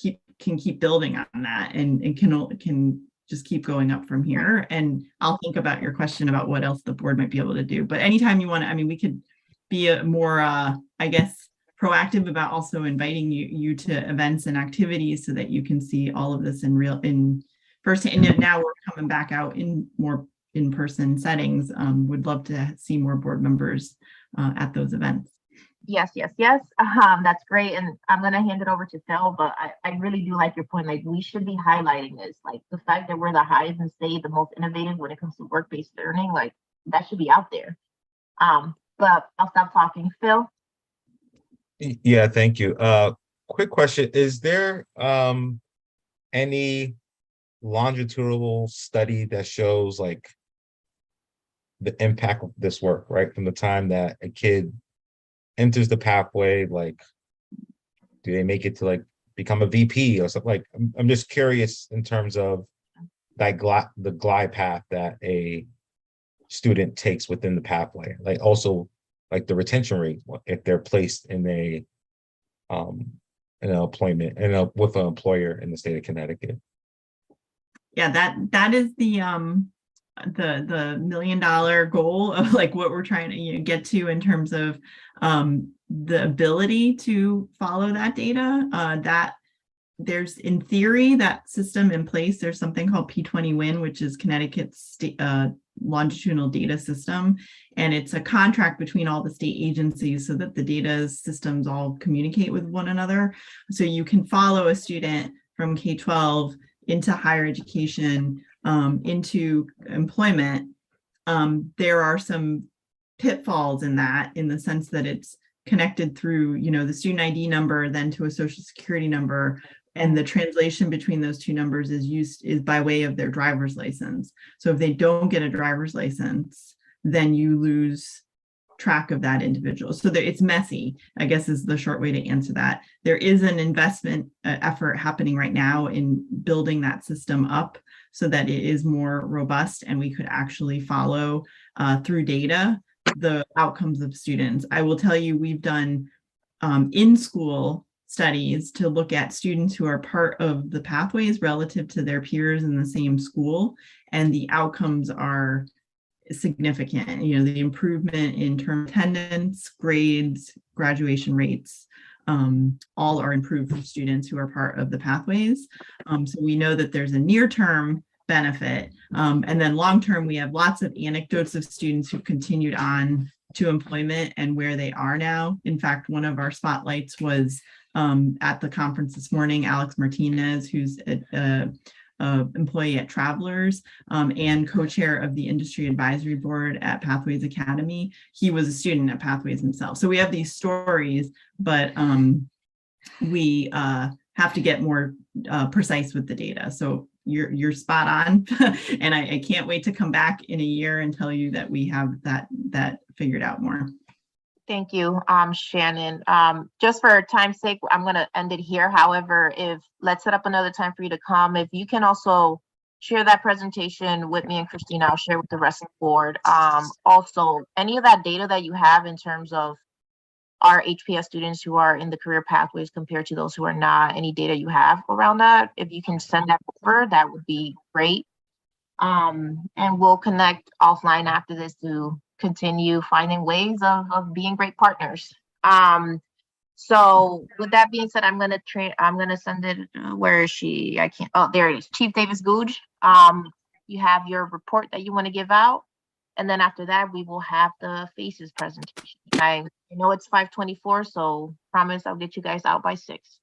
of can keep building on that and can just keep going up from here. And I'll think about your question about what else the board might be able to do. But anytime you want to, I mean, we could be a more, I guess, proactive about also inviting you to events and activities so that you can see all of this in firsthand. And now we're coming back out in more in-person settings. Would love to see more board members at those events. Yes. That's great. And I'm going to hand it over to Phil, but I really do like your point. Like, we should be highlighting this, like the fact that we're the highest in state, the most innovative when it comes to work-based learning, like that should be out there. But I'll stop talking. Phil? Yeah, thank you. Quick question. Is there any longitudinal study that shows like the impact of this work, right? From the time that a kid enters the pathway, like, do they make it to like become a VP or something? Like, I'm just curious in terms of like the glide path that a student takes within the pathway. Like, also like the retention rate if they're placed in an employment and with an employer in the state of Connecticut. Yeah, that is the $1 million goal of like what we're trying to get to in terms of the ability to follow that data. That there's, in theory, that system in place. There's something called P20WIN, which is Connecticut's longitudinal data system, and it's a contract between all the state agencies so that the data systems all communicate with one another. So you can follow a student from K-12 into higher education, into employment. There are some pitfalls in that, in the sense that it's connected through, the student ID number, then to a social security number, and the translation between those two numbers is by way of their driver's license. So if they don't get a driver's license, then you lose track of that individual. So it's messy, I guess, is the short way to answer that. There is an investment effort happening right now in building that system up so that it is more robust and we could actually follow through data the outcomes of students. I will tell you, we've done in-school studies to look at students who are part of the pathways relative to their peers in the same school, and the outcomes are significant. You know, the improvement in term attendance, grades, graduation rates, all are improved for students who are part of the pathways. So we know that there's a near-term benefit. And then long-term, we have lots of anecdotes of students who've continued on to employment and where they are now. In fact, one of our spotlights was at the conference this morning, Alex Martinez, who's an employee at Travelers and co-chair of the industry advisory board at Pathways Academy. He was a student at Pathways himself. So we have these stories, but we have to get more precise with the data. So you're spot on. And I can't wait to come back in a year and tell you that we have that figured out more. Thank you, Shannon. Just for time's sake, I'm going to end it here. However, let's set up another time for you to come. If you can also share that presentation with me and Christina, I'll share with the rest of the board. Also, any of that data that you have in terms of our HPS students who are in the career pathways compared to those who are not, any data you have around that, if you can send that over, that would be great. And we'll connect offline after this to continue finding ways of being great partners. So with that being said, I'm gonna send it. Where is she? I can't. Oh, there it is. Chief Davis Googe. You have your report that you want to give out, and then after that, we will have the FACES presentation. I know it's 5:24, so promise I'll get you guys out by 6.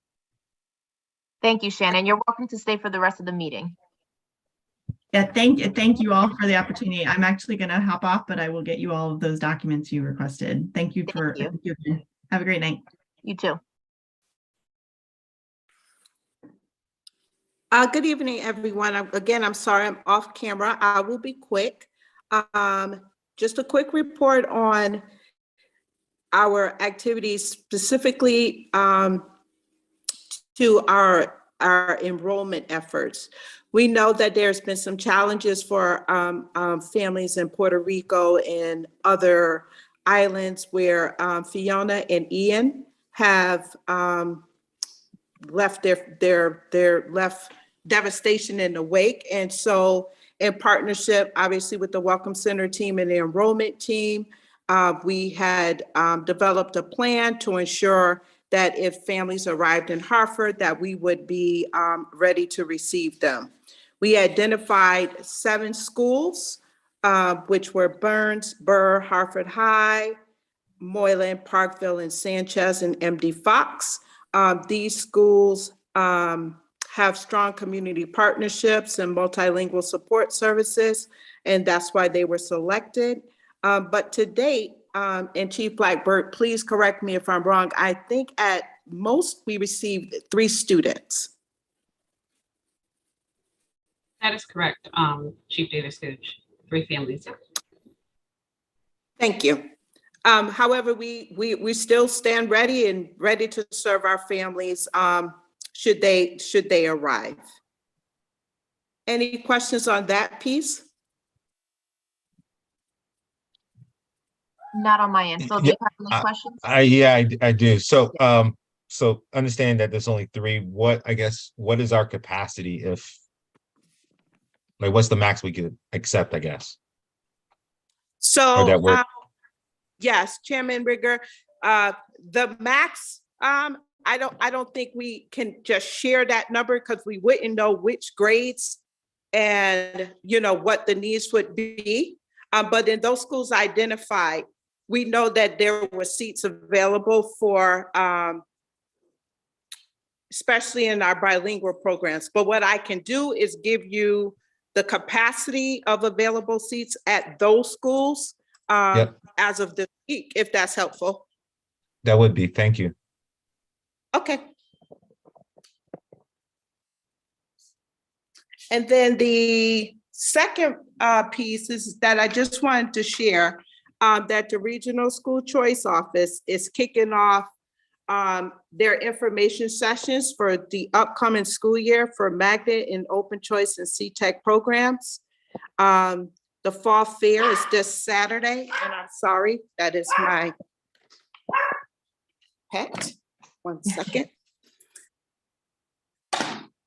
Thank you, Shannon. You're welcome to stay for the rest of the meeting. Yeah, thank you all for the opportunity. I'm actually going to hop off, but I will get you all of those documents you requested. Thank you. Have a great night. You too. Good evening, everyone. Again, I'm sorry I'm off camera. I will be quick. Just a quick report on our activities, specifically to our enrollment efforts. We know that there's been some challenges for families in Puerto Rico and other islands where Fiona and Ian have left left devastation in the wake. And so in partnership, obviously, with the Welcome Center team and the enrollment team, we had developed a plan to ensure that if families arrived in Hartford, that we would be ready to receive them. We identified 7 schools, which were Burns, Burr, Hartford High, Moylan, Parkville, and Sanchez, and MD Fox. These schools have strong community partnerships and multilingual support services, and that's why they were selected. But to date, and Chief Blackbird, please correct me if I'm wrong, I think at most we received 3 students. That is correct, Chief Davis Gooch. 3 families. Thank you. However, we still stand ready to serve our families should they arrive. Any questions on that piece? Not on my end. So do you have any questions? Yeah, I do. So so understand that there's only 3. What is our capacity if, like, what's the max we could accept, I guess? So yes, Chairman Rigger, the max, I don't think we can just share that number because we wouldn't know which grades and what the needs would be. But in those schools identified, we know that there were seats available for, especially in our bilingual programs. But what I can do is give you the capacity of available seats at those schools as of this week, if that's helpful. That would be. Thank you. Okay. And then the second piece is that I just wanted to share that the Regional School Choice Office is kicking off their information sessions for the upcoming school year for magnet and open choice and CTEC programs. The fall fair is this Saturday, and I'm sorry, that is my pet. 1 second.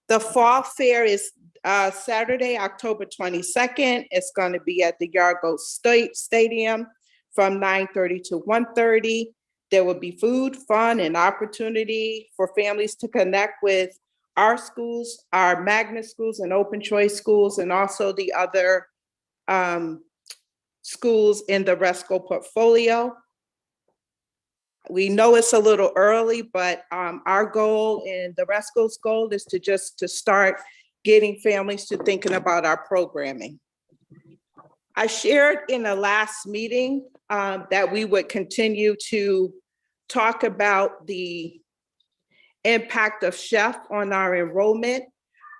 The fall fair is Saturday, October 22nd, it's going to be at the Yargo State Stadium from 9:30 to 1:30. There will be food, fun, and opportunity for families to connect with our schools, our magnet schools and open choice schools, and also the other schools in the RESCO portfolio. We know it's a little early, but our goal and the RESCO's goal is to start getting families to thinking about our programming. I shared in the last meeting that we would continue to talk about the impact of Chef on our enrollment.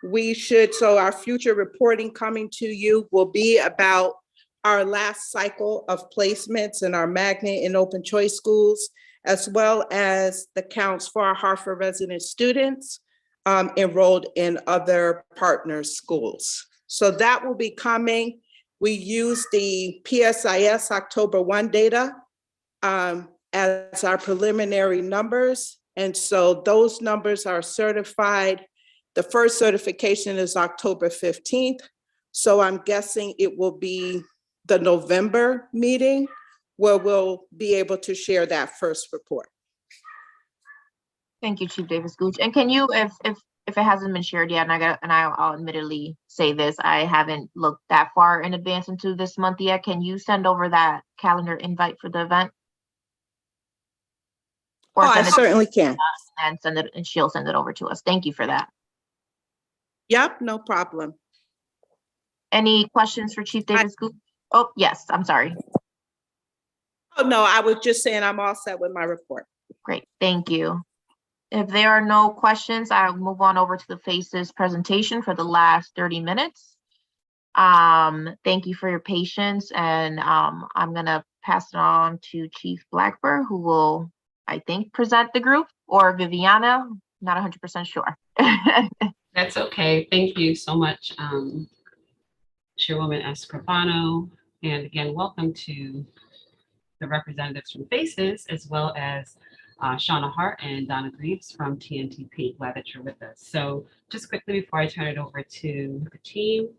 So our future reporting coming to you will be about our last cycle of placements in our magnet and open choice schools, as well as the counts for our Hartford resident students enrolled in other partner schools. So that will be coming. We use the PSIS October 1 data as our preliminary numbers. And so those numbers are certified. The first certification is October 15th. So I'm guessing it will be the November meeting where we'll be able to share that first report. Thank you, Chief Davis Gooch. And can you, if it hasn't been shared yet, and I'll admittedly say this, I haven't looked that far in advance into this month yet. Can you send over that calendar invite for the event? Or I certainly can. And she'll send it over to us. Thank you for that. Yep, no problem. Any questions for Chief Davis Gooch? Oh, yes, I'm sorry. Oh, no, I was just saying I'm all set with my report. Great, thank you. If there are no questions, I'll move on over to the FACES presentation for the last 30 minutes. Thank you for your patience, and I'm gonna pass it on to Chief Blackburn, who will, I think, present the group, or Viviana, not 100% sure. That's okay. Thank you so much, Chairwoman Escribano. And again, welcome to the representatives from FACES, as well as Shauna Hart and Donna Greaves from TNTP. Glad that you're with us. So just quickly before I turn it over to the team,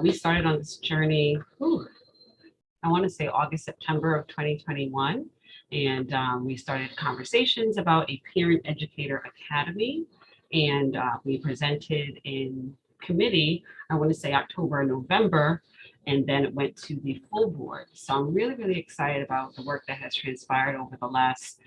we started on this journey, I want to say August, September of 2021. And we started conversations about a Parent Educator Academy. And we presented in committee, I want to say October, November, and then it went to the full board. So I'm really, really excited about the work that has transpired over the last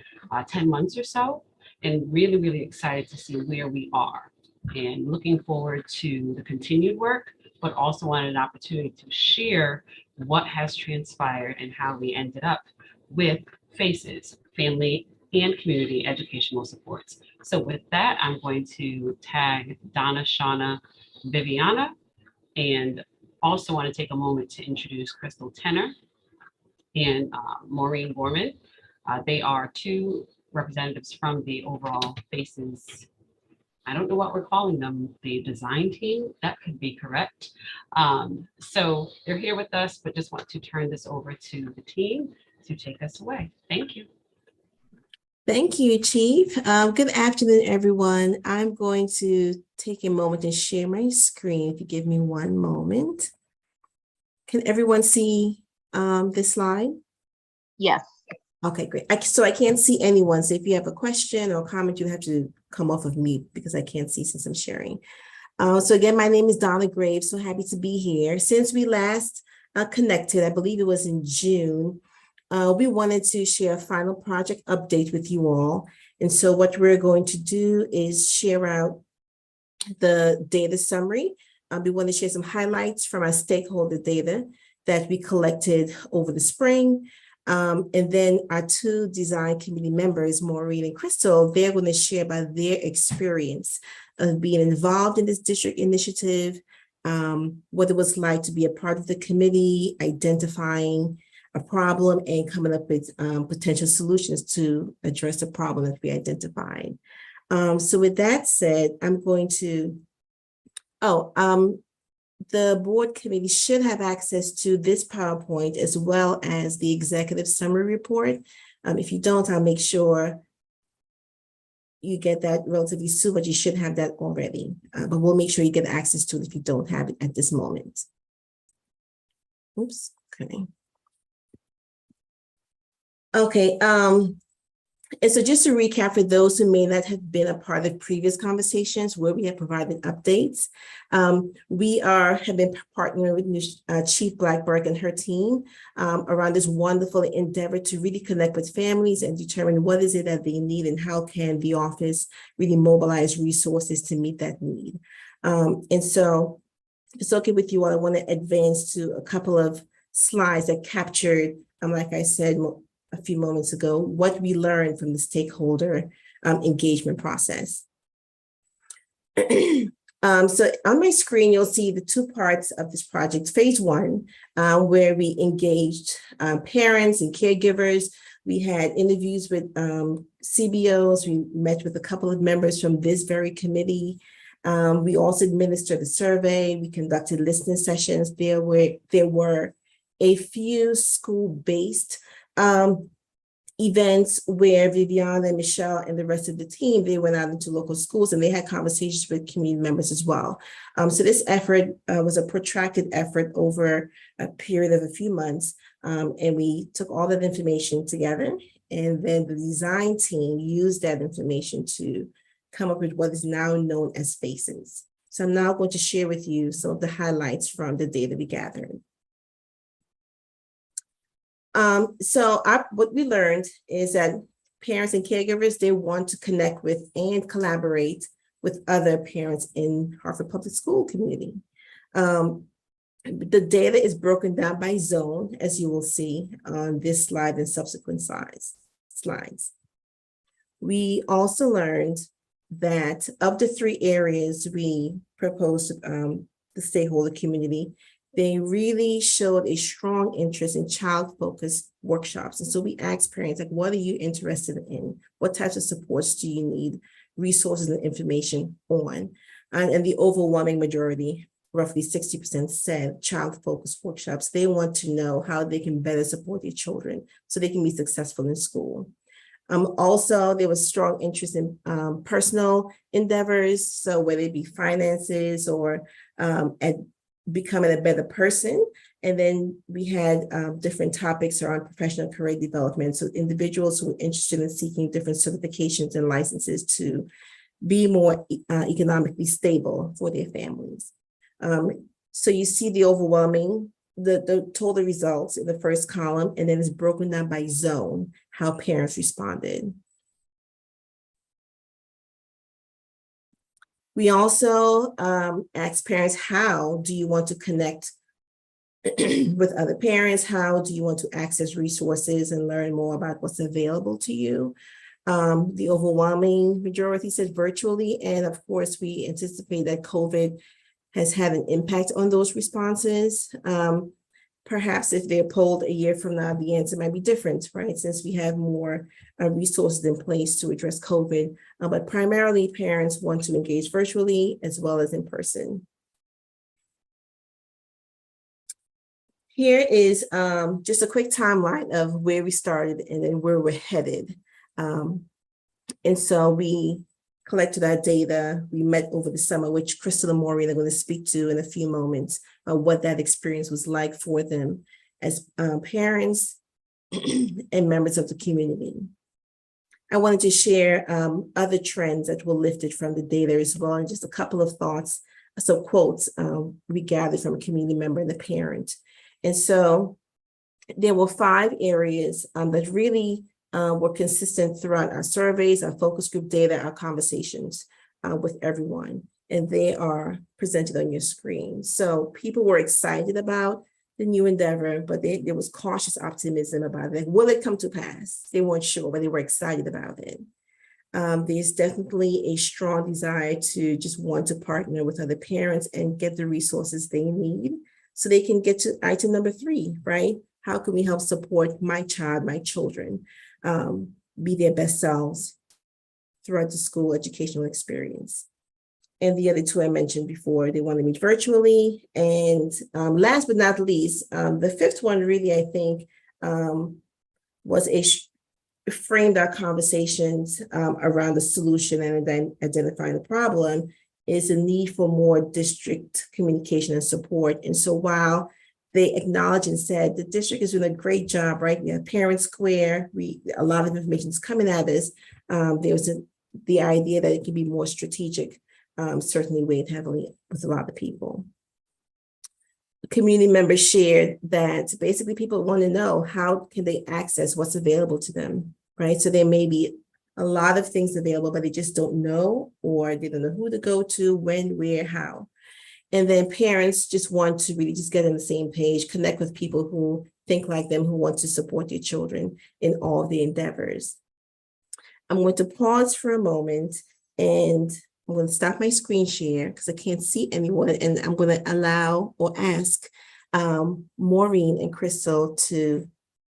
10 months or so, and really, really excited to see where we are, and looking forward to the continued work, but also wanted an opportunity to share what has transpired and how we ended up with FACES, Family and Community Educational Supports. So with that, I'm going to tag Donna, Shauna, Viviana, and also want to take a moment to introduce Crystal Tenner and Maureen Gorman. They are two representatives from the overall FACES, I don't know what we're calling them, the design team, that could be correct. So they're here with us, but just want to turn this over to the team to take us away. Thank you. Thank you, Chief. Good afternoon, everyone. I'm going to take a moment and share my screen. If you give me one moment. Can everyone see this slide? Yes. Okay, great. So I can't see anyone. So if you have a question or comment, you have to come off of mute because I can't see since I'm sharing. So again, my name is Donna Graves. So happy to be here. Since we last connected, I believe it was in June, we wanted to share a final project update with you all. And so what we're going to do is share out the data summary. We want to share some highlights from our stakeholder data that we collected over the spring. And then our two design committee members, Maureen and Crystal, they're going to share about their experience of being involved in this district initiative, what it was like to be a part of the committee, identifying a problem and coming up with potential solutions to address the problem that we identified. So with that said, I'm going to, the board committee should have access to this PowerPoint as well as the executive summary report. If you don't, I'll make sure you get that relatively soon, but you should have that already. But we'll make sure you get access to it if you don't have it at this moment. Oops, okay. Okay, and so just to recap for those who may not have been a part of previous conversations where we have provided updates, we have been partnering with Chief Blackburg and her team around this wonderful endeavor to really connect with families and determine what is it that they need and how can the office really mobilize resources to meet that need. And so if it's okay with you all, I want to advance to a couple of slides that captured, like I said a few moments ago, what we learned from the stakeholder engagement process. So on my screen, you'll see the two parts of this project. Phase one, where we engaged parents and caregivers. We had interviews with CBOs. We met with a couple of members from this very committee. We also administered a survey. We conducted listening sessions. There were a few school-based events where Viviana and Michelle and the rest of the team, they went out into local schools and they had conversations with community members as well. So this effort was a protracted effort over a period of a few months. And we took all that information together, and then the design team used that information to come up with what is now known as FACES. So I'm now going to share with you some of the highlights from the data we gathered. What we learned is that parents and caregivers, they want to connect with and collaborate with other parents in Hartford Public School community. The data is broken down by zone, as you will see on this slide and subsequent slides. We also learned that of the 3 areas we proposed to the stakeholder community, they really showed a strong interest in child-focused workshops. And so we asked parents, like, what are you interested in? What types of supports do you need resources and information on? And the overwhelming majority, roughly 60%, said child-focused workshops. They want to know how they can better support their children so they can be successful in school. Also, there was strong interest in personal endeavors. So whether it be finances or at becoming a better person. And then we had different topics around professional career development. So individuals who were interested in seeking different certifications and licenses to be more economically stable for their families. So you see the overwhelming, the total results in the first column, and then it's broken down by zone, how parents responded. We also asked parents, how do you want to connect with other parents? How do you want to access resources and learn more about what's available to you? The overwhelming majority said virtually. And of course, we anticipate that COVID has had an impact on those responses. Perhaps if they're polled a year from now, the answer might be different, right? Since we have more resources in place to address COVID, but primarily parents want to engage virtually as well as in person. Here is just a quick timeline of where we started and then where we're headed. And so we collected our data. We met over the summer, which Crystal and Maureen are going to speak to in a few moments, what that experience was like for them as parents and members of the community. I wanted to share other trends that were lifted from the data as well, and just a couple of thoughts, some quotes we gathered from a community member and a parent. And so there were 5 areas that really were consistent throughout our surveys, our focus group data, our conversations with everyone. And they are presented on your screen. So people were excited about the new endeavor, but there was cautious optimism about it. Will it come to pass? They weren't sure, but they were excited about it. There's definitely a strong desire to just want to partner with other parents and get the resources they need so they can get to item number 3, right? How can we help support my child, my children, be their best selves throughout the school educational experience? And the other 2 I mentioned before, they want to meet virtually. And last but not least, the 5th one really, I think, was framed our conversations around the solution and then identifying the problem is the need for more district communication and support. And so while they acknowledged and said the district is doing a great job, right? We have Parent Square, a lot of information is coming at us. There was the idea that it could be more strategic, certainly weighed heavily with a lot of people. Community members shared that basically people want to know how can they access what's available to them, right? So there may be a lot of things available, but they just don't know, or they don't know who to go to, when, where, how. And then parents just want to really just get on the same page, connect with people who think like them, who want to support their children in all of the endeavors. I'm going to pause for a moment and I'm going to stop my screen share because I can't see anyone, and I'm going to allow or ask Maureen and Crystal to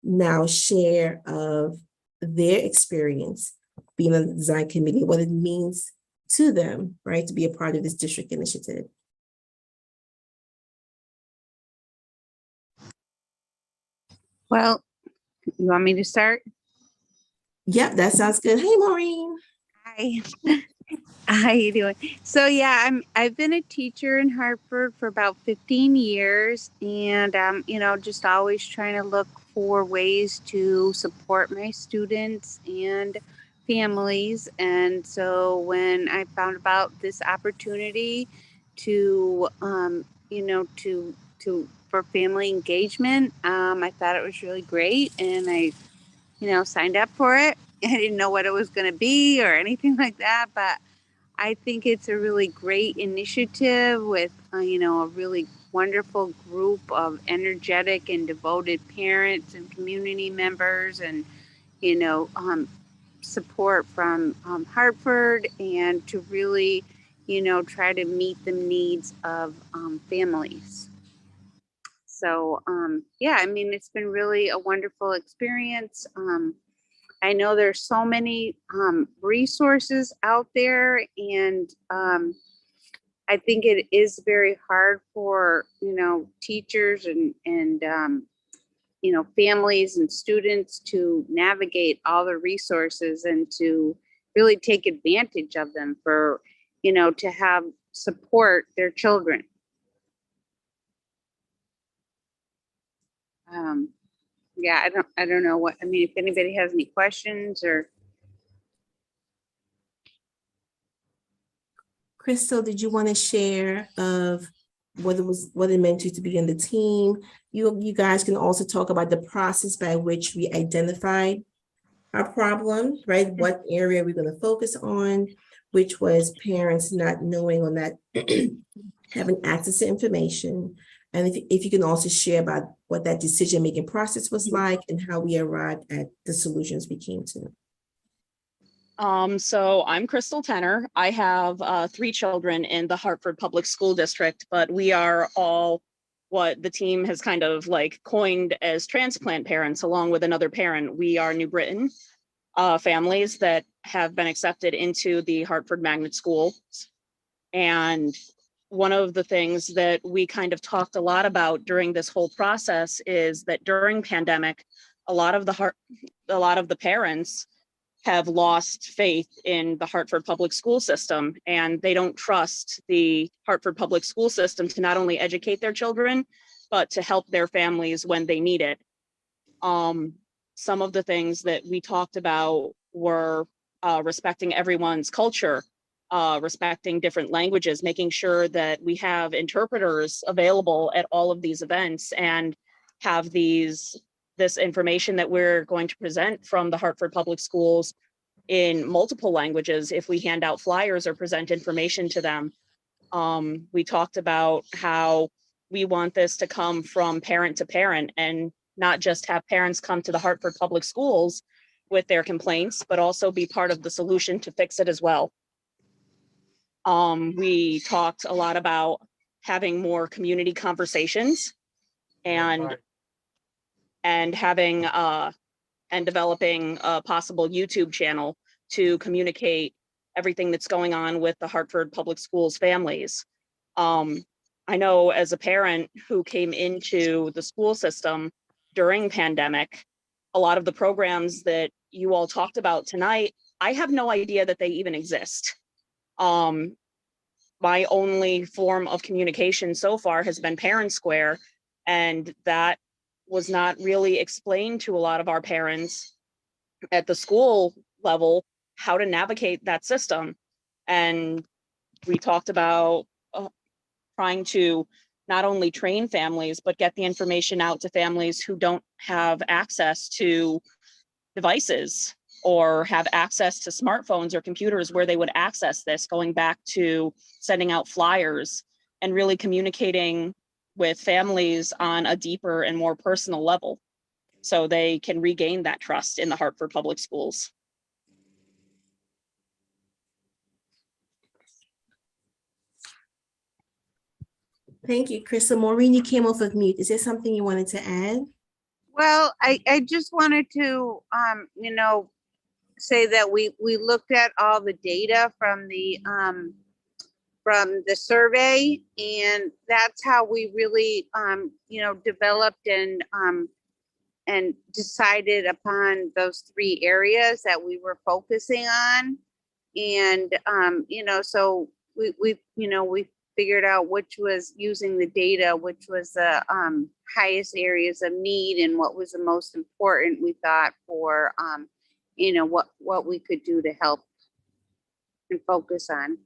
now share of their experience being on the design committee, what it means to them, right, to be a part of this district initiative. Well, you want me to start? Yep, that sounds good. Hey, Maureen. Hi. How you doing? So yeah, I've been a teacher in Hartford for about 15 years, and just always trying to look for ways to support my students and families. And so when I found about this opportunity to for family engagement, I thought it was really great, and I signed up for it. I didn't know what it was going to be or anything like that, but I think it's a really great initiative with, a really wonderful group of energetic and devoted parents and community members, and, support from Hartford, and to really, try to meet the needs of families. So, it's been really a wonderful experience. I know there's so many resources out there, and I think it is very hard for teachers and families and students to navigate all the resources and to really take advantage of them for to have support their children. Yeah, I don't know if anybody has any questions or. Crystal, did you want to share of what it meant to be in the team? You guys can also talk about the process by which we identified our problem, right? What area we're going to focus on, which was parents not knowing or not having access to information. And if you can also share about what that decision-making process was like and how we arrived at the solutions we came to. So I'm Crystal Tenner. I have 3 children in the Hartford Public School District, but we are all what the team has kind of like coined as transplant parents, along with another parent. We are New Britain families that have been accepted into the Hartford Magnet Schools. And one of the things that we kind of talked a lot about during this whole process is that during pandemic, a lot of the parents have lost faith in the Hartford public school system, and they don't trust the Hartford public school system to not only educate their children, but to help their families when they need it. Some of the things that we talked about were respecting everyone's culture, respecting different languages, making sure that we have interpreters available at all of these events, and have this information that we're going to present from the Hartford Public Schools in multiple languages if we hand out flyers or present information to them. We talked about how we want this to come from parent to parent, and not just have parents come to the Hartford Public Schools with their complaints, but also be part of the solution to fix it as well. We talked a lot about having more community conversations and having and developing a possible YouTube channel to communicate everything that's going on with the Hartford Public Schools families. I know as a parent who came into the school system during pandemic, a lot of the programs that you all talked about tonight, I have no idea that they even exist. My only form of communication so far has been Parent Square, and that was not really explained to a lot of our parents at the school level how to navigate that system. And we talked about trying to not only train families, but get the information out to families who don't have access to devices or have access to smartphones or computers where they would access this, going back to sending out flyers and really communicating with families on a deeper and more personal level so they can regain that trust in the Hartford Public Schools. Thank you, Crystal. Maureen, you came off of mute. Is there something you wanted to add? Well, I just wanted to, you know, say that we looked at all the data from the survey, and that's how we really, you know, developed and decided upon those 3 areas that we were focusing on. And, you know, so we figured out which was, using the data, which was the highest areas of need and what was the most important, we thought, for, you know, what we could do to help and focus on.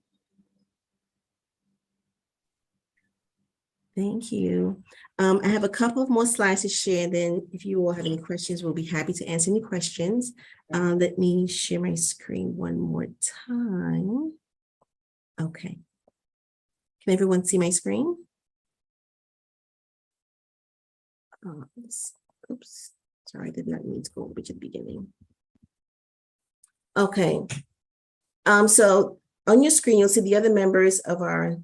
Thank you. I have a couple of more slides to share. Then if you all have any questions, we'll be happy to answer any questions. Let me share my screen one more time. Okay. Can everyone see my screen? Oops, sorry, I did not mean to go over to the beginning. Okay. So on your screen, you'll see the other members of our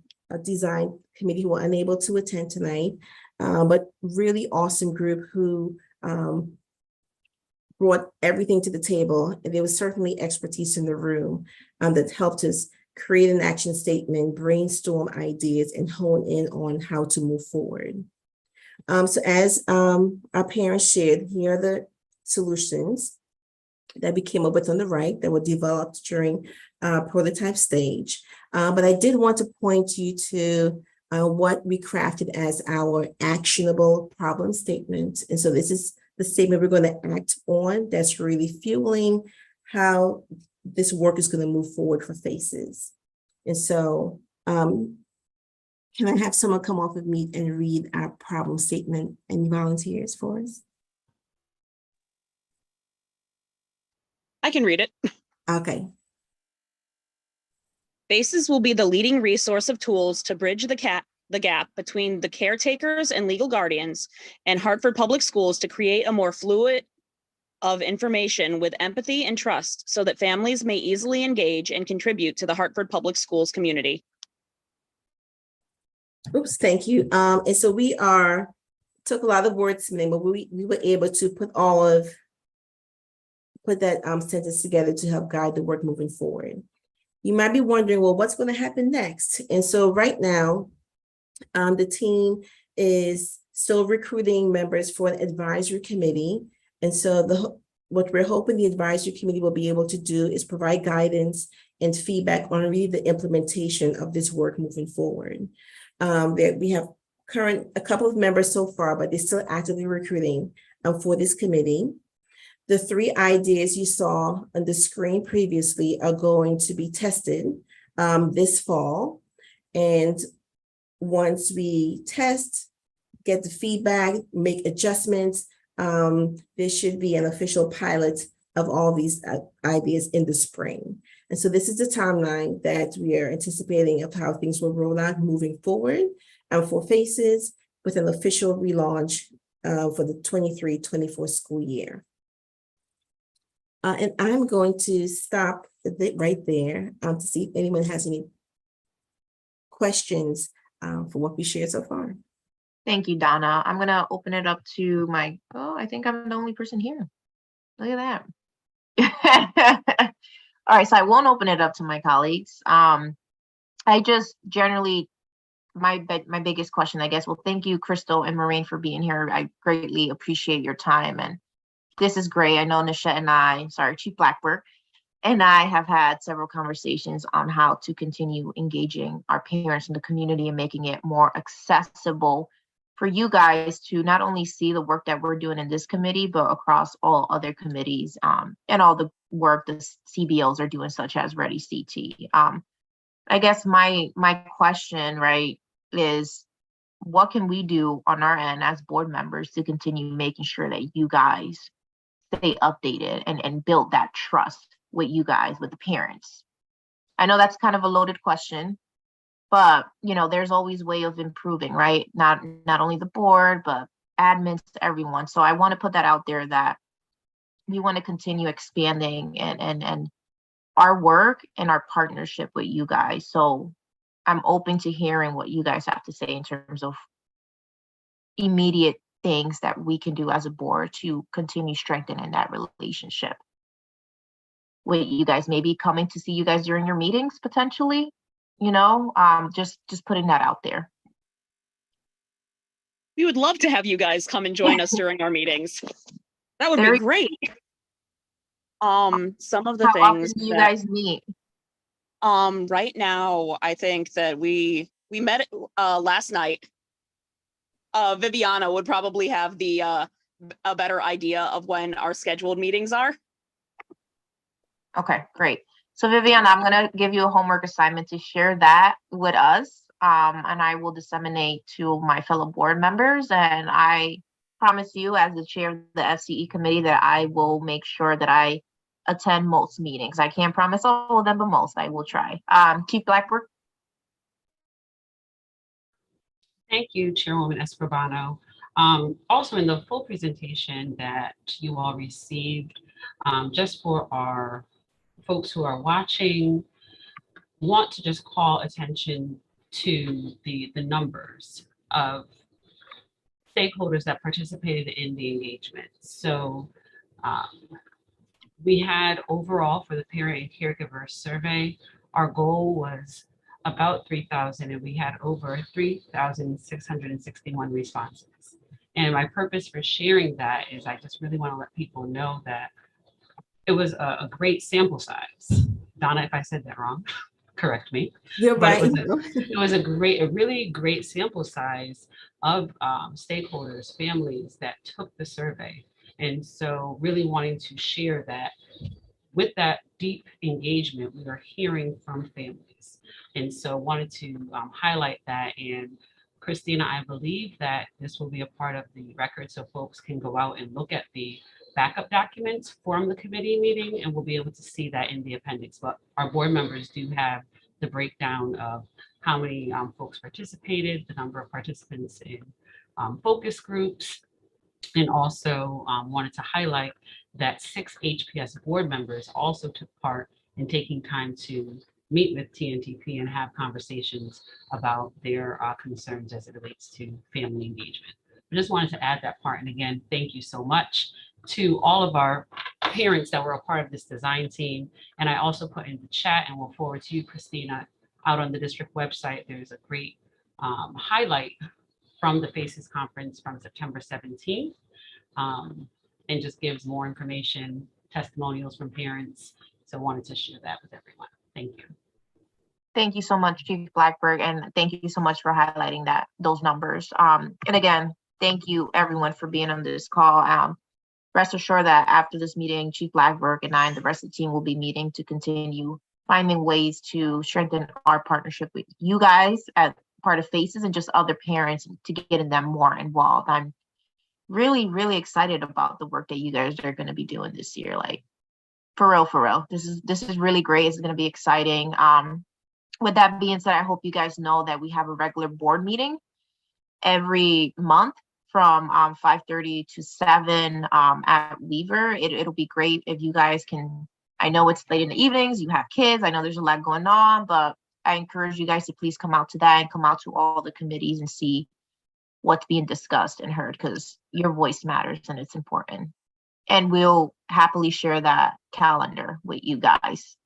design committee who were unable to attend tonight, but really awesome group who brought everything to the table. And there was certainly expertise in the room that helped us create an action statement, brainstorm ideas, and hone in on how to move forward. So as our parents shared, here are the solutions that we came up with on the right that were developed during prototype stage. But I did want to point you to what we crafted as our actionable problem statement. And so this is the statement we're going to act on that's really fueling how this work is going to move forward for FACES. And so can I have someone come off of mute and read our problem statement? Any volunteers for us? I can read it. Okay. FACES will be the leading resource of tools to bridge the gap between the caretakers and legal guardians and Hartford Public Schools to create a more fluid of information with empathy and trust so that families may easily engage and contribute to the Hartford Public Schools community. Oops, thank you. And so we took a lot of wordsmithing, but we were able to put that sentence together to help guide the work moving forward. You might be wondering, well, what's going to happen next? And so right now, the team is still recruiting members for an advisory committee. And so what we're hoping the advisory committee will be able to do is provide guidance and feedback on really the implementation of this work moving forward. We have a couple of members so far, but they're still actively recruiting for this committee. The 3 ideas you saw on the screen previously are going to be tested this fall. And once we test, get the feedback, make adjustments, there should be an official pilot of all these ideas in the spring. And so this is the timeline that we are anticipating of how things will roll out moving forward for FACES with an official relaunch for the 23-24 school year. And I'm going to stop right there to see if anyone has any questions for what we shared so far. Thank you, Donna. I'm going to open it up to I think I'm the only person here. Look at that. All right, so I won't open it up to my colleagues. I just generally, my biggest question, I guess, well, thank you, Crystal and Maureen, for being here. I greatly appreciate your time and this is great. I know Chief Blackburg and I have had several conversations on how to continue engaging our parents in the community and making it more accessible for you guys to not only see the work that we're doing in this committee, but across all other committees, and all the work the CBOs are doing, such as Ready CT. I guess my question, right, is what can we do on our end as board members to continue making sure that you guys stay updated and build that trust with you guys, with the parents? I know that's kind of a loaded question, but there's always way of improving, right? Not only the board, but admins, to everyone. So I want to put that out there that we want to continue expanding and our work and our partnership with you guys. So I'm open to hearing what you guys have to say in terms of immediate things that we can do as a board to continue strengthening that relationship with you guys, maybe coming to see you guys during your meetings potentially, just putting that out there. We would love to have you guys come and join us during our meetings. That would be great. Some of the How often things do you that- guys meet? Right now, I think that we met last night. Viviana would probably have a better idea of when our scheduled meetings are. Okay, great. So Viviana, I'm gonna give you a homework assignment to share that with us. And I will disseminate to my fellow board members. And I promise you, as the chair of the FCE committee, that I will make sure that I attend most meetings. I can't promise all of them, but most I will try. Chief Blackburg. Thank you, Chairwoman Escribano. Also in the full presentation that you all received, just for our folks who are watching, want to just call attention to the numbers of stakeholders that participated in the engagement. So we had overall for the parent and caregiver survey, our goal was about 3,000 and we had over 3,661 responses. And my purpose for sharing that is I just really want to let people know that it was a great sample size. Donna, if I said that wrong, correct me. You're But right. it was a really great sample size of stakeholders, families that took the survey. And so really wanting to share that with that deep engagement, we are hearing from families. And so wanted to highlight that. And Christina, I believe that this will be a part of the record so folks can go out and look at the backup documents from the committee meeting and we'll be able to see that in the appendix. But our board members do have the breakdown of how many folks participated, the number of participants in focus groups, and also wanted to highlight that 6 HPS board members also took part in taking time to meet with TNTP and have conversations about their concerns as it relates to family engagement. I just wanted to add that part. And again, thank you so much to all of our parents that were a part of this design team. And I also put in the chat and will forward to you, Christina, out on the district website. There's a great highlight from the FACES conference from September 17th. And just gives more information, testimonials from parents. So wanted to share that with everyone. Thank you. Thank you so much, Chief Blackburg, and thank you so much for highlighting those numbers. And again, thank you everyone for being on this call. Rest assured that after this meeting, Chief Blackburg and I and the rest of the team will be meeting to continue finding ways to strengthen our partnership with you guys as part of FACES and just other parents to getting them more involved. I'm really excited about the work that you guys are going to be doing this year. Like for real. This is really great. It's going to be exciting. With that being said, I hope you guys know that we have a regular board meeting every month from 5:30 to 7 at Weaver. It'll be great if you guys can. I know it's late in the evenings, you have kids, I know there's a lot going on, but I encourage you guys to please come out to that and come out to all the committees and see what's being discussed and heard, because your voice matters and it's important. And we'll happily share that calendar with you guys.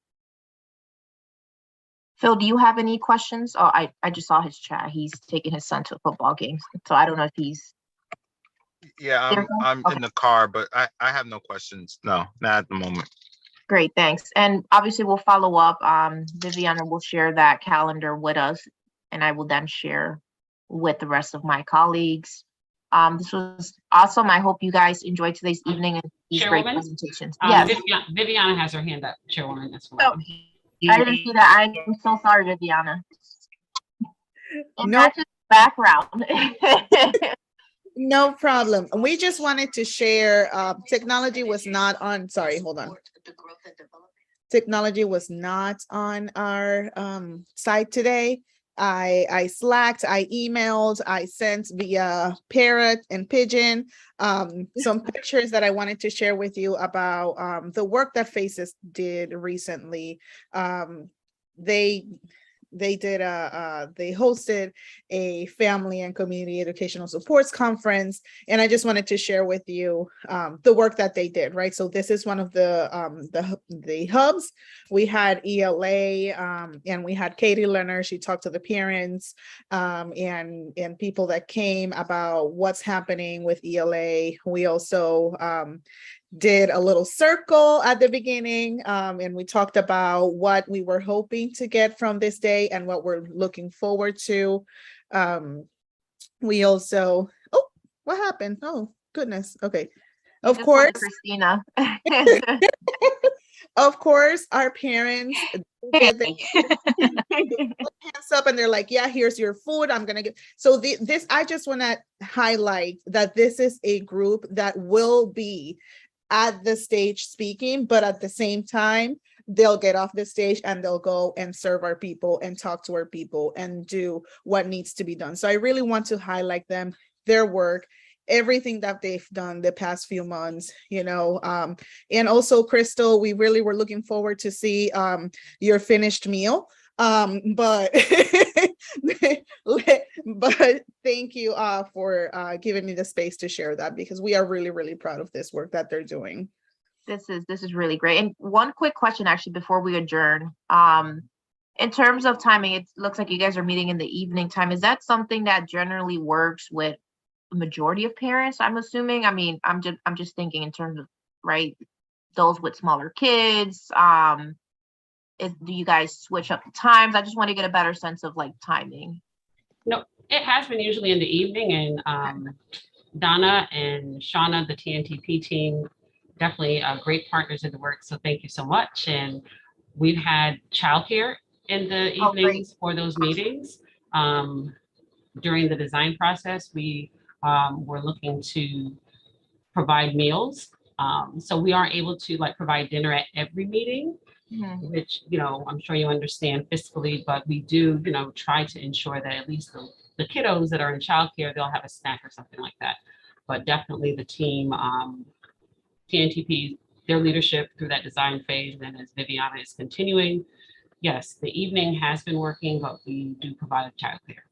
Phil, do you have any questions? Oh, I just saw his chat. He's taking his son to a football game. So I don't know if he's Yeah, There's no- I'm okay. in the car, but I have no questions. No, not at the moment. Great, thanks. And obviously we'll follow up. Viviana will share that calendar with us and I will then share with the rest of my colleagues. This was awesome. I hope you guys enjoyed today's evening and these great Chairwoman? presentations. Yes. Viviana has her hand up, Chairwoman. That's Oh, I didn't see that. I am so sorry, Viviana. It matches background. No problem. We just wanted to share, technology was not on, sorry, hold on. Technology was not on our site today. I Slacked, I emailed, I sent via Parrot and Pigeon some pictures that I wanted to share with you about the work that Faces did recently. They hosted a family and community educational supports conference, and I just wanted to share with you the work that they did, right? So this is one of the hubs. We had ELA and we had Katie Lerner. She talked to the parents and people that came about what's happening with ELA. We also did a little circle at the beginning, and we talked about what we were hoping to get from this day and what we're looking forward to. We also, oh, what happened? Oh, goodness. Okay. Of Just course, like Christina. of course, our parents get their hands up and they're like, yeah, here's your food. I'm gonna get, so this, I just want to highlight that this is a group that will be at the stage speaking, but at the same time, they'll get off the stage and they'll go and serve our people and talk to our people and do what needs to be done. So I really want to highlight them, their work, everything that they've done the past few months, you know. And also, Crystal, we really were looking forward to see your finished meal. But but thank you for giving me the space to share that, because we are really, really proud of this work that they're doing. This is really great. And one quick question actually before we adjourn. In terms of timing, it looks like you guys are meeting in the evening time. Is that something that generally works with the majority of parents, I'm assuming? I mean, I'm just thinking in terms of, right, those with smaller kids. Do you guys switch up the times? I just want to get a better sense of like timing. No, it has been usually in the evening, and Donna and Shauna, the TNTP team, definitely great partners in the work. So thank you so much. And we've had childcare in the evenings for those meetings. During the design process, we were looking to provide meals. So we aren't able to like provide dinner at every meeting, which, you know, I'm sure you understand fiscally, but we do, you know, try to ensure that at least the kiddos that are in childcare, they'll have a snack or something like that. But definitely the team, TNTP, their leadership through that design phase, and as Viviana is continuing, yes, the evening has been working, but we do provide childcare.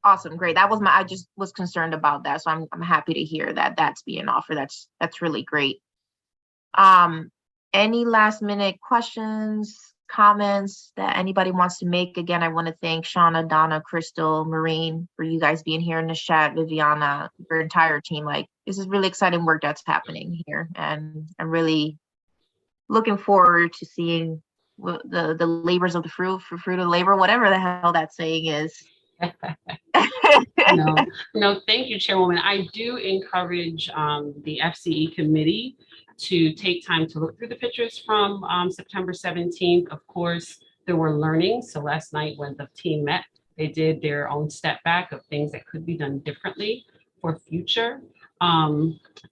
Awesome, great. That was I just was concerned about that. So I'm happy to hear that that's being offered. That's really great. Any last minute questions, comments that anybody wants to make? Again, I want to thank Shauna, Donna, Crystal, Maureen for you guys being here in the chat, Viviana, your entire team. Like, this is really exciting work that's happening here. And I'm really looking forward to seeing the labors of the fruit of the labor, whatever the hell that saying is. No, thank you, Chairwoman. I do encourage the FCE committee to take time to look through the pictures from September 17th. Of course, there were learnings. So last night when the team met, they did their own step back of things that could be done differently for future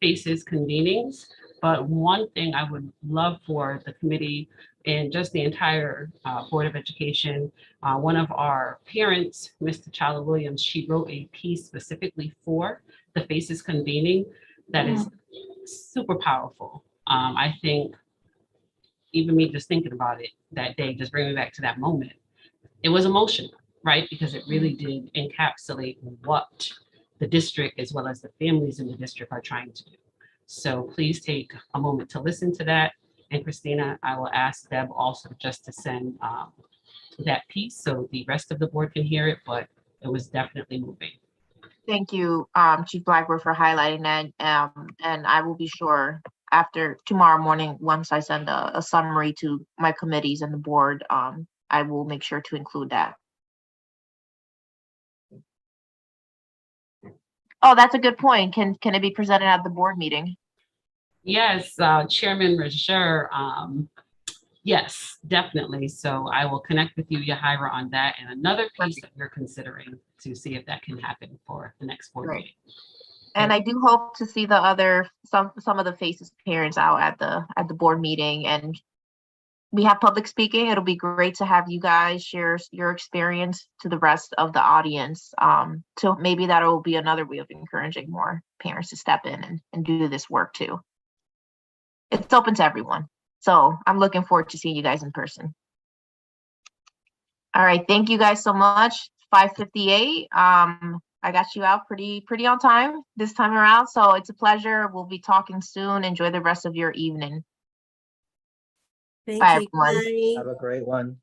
Faces convenings. But one thing I would love for the committee and just the entire Board of Education, one of our parents, Mr. Chala Williams, she wrote a piece specifically for the Faces convening that is super powerful. I think even me just thinking about it that day just bring me back to that moment. It was emotional, right? Because it really did encapsulate what the district as well as the families in the district are trying to do. So please take a moment to listen to that. And Christina, I will ask Deb also just to send that piece so the rest of the board can hear it, but it was definitely moving. Thank you, Chief Blackburn, for highlighting that. And I will be sure after tomorrow morning, once I send a summary to my committees and the board, I will make sure to include that. Oh, that's a good point. Can it be presented at the board meeting? Yes, Chairman Rozier, yes, definitely. So I will connect with you, Yahira, on that and another piece that you're considering to see if that can happen for the next board Right. meeting. And I do hope to see the other, some of the faces parents out at the board meeting, and we have public speaking. It'll be great to have you guys share your experience to the rest of the audience. So maybe that will be another way of encouraging more parents to step in and do this work too. It's open to everyone. So I'm looking forward to seeing you guys in person. All right, thank you guys so much. 5:58. I got you out pretty on time this time around. So it's a pleasure. We'll be talking soon. Enjoy the rest of your evening. Thank Bye, you. everyone. Bye. Have a great one.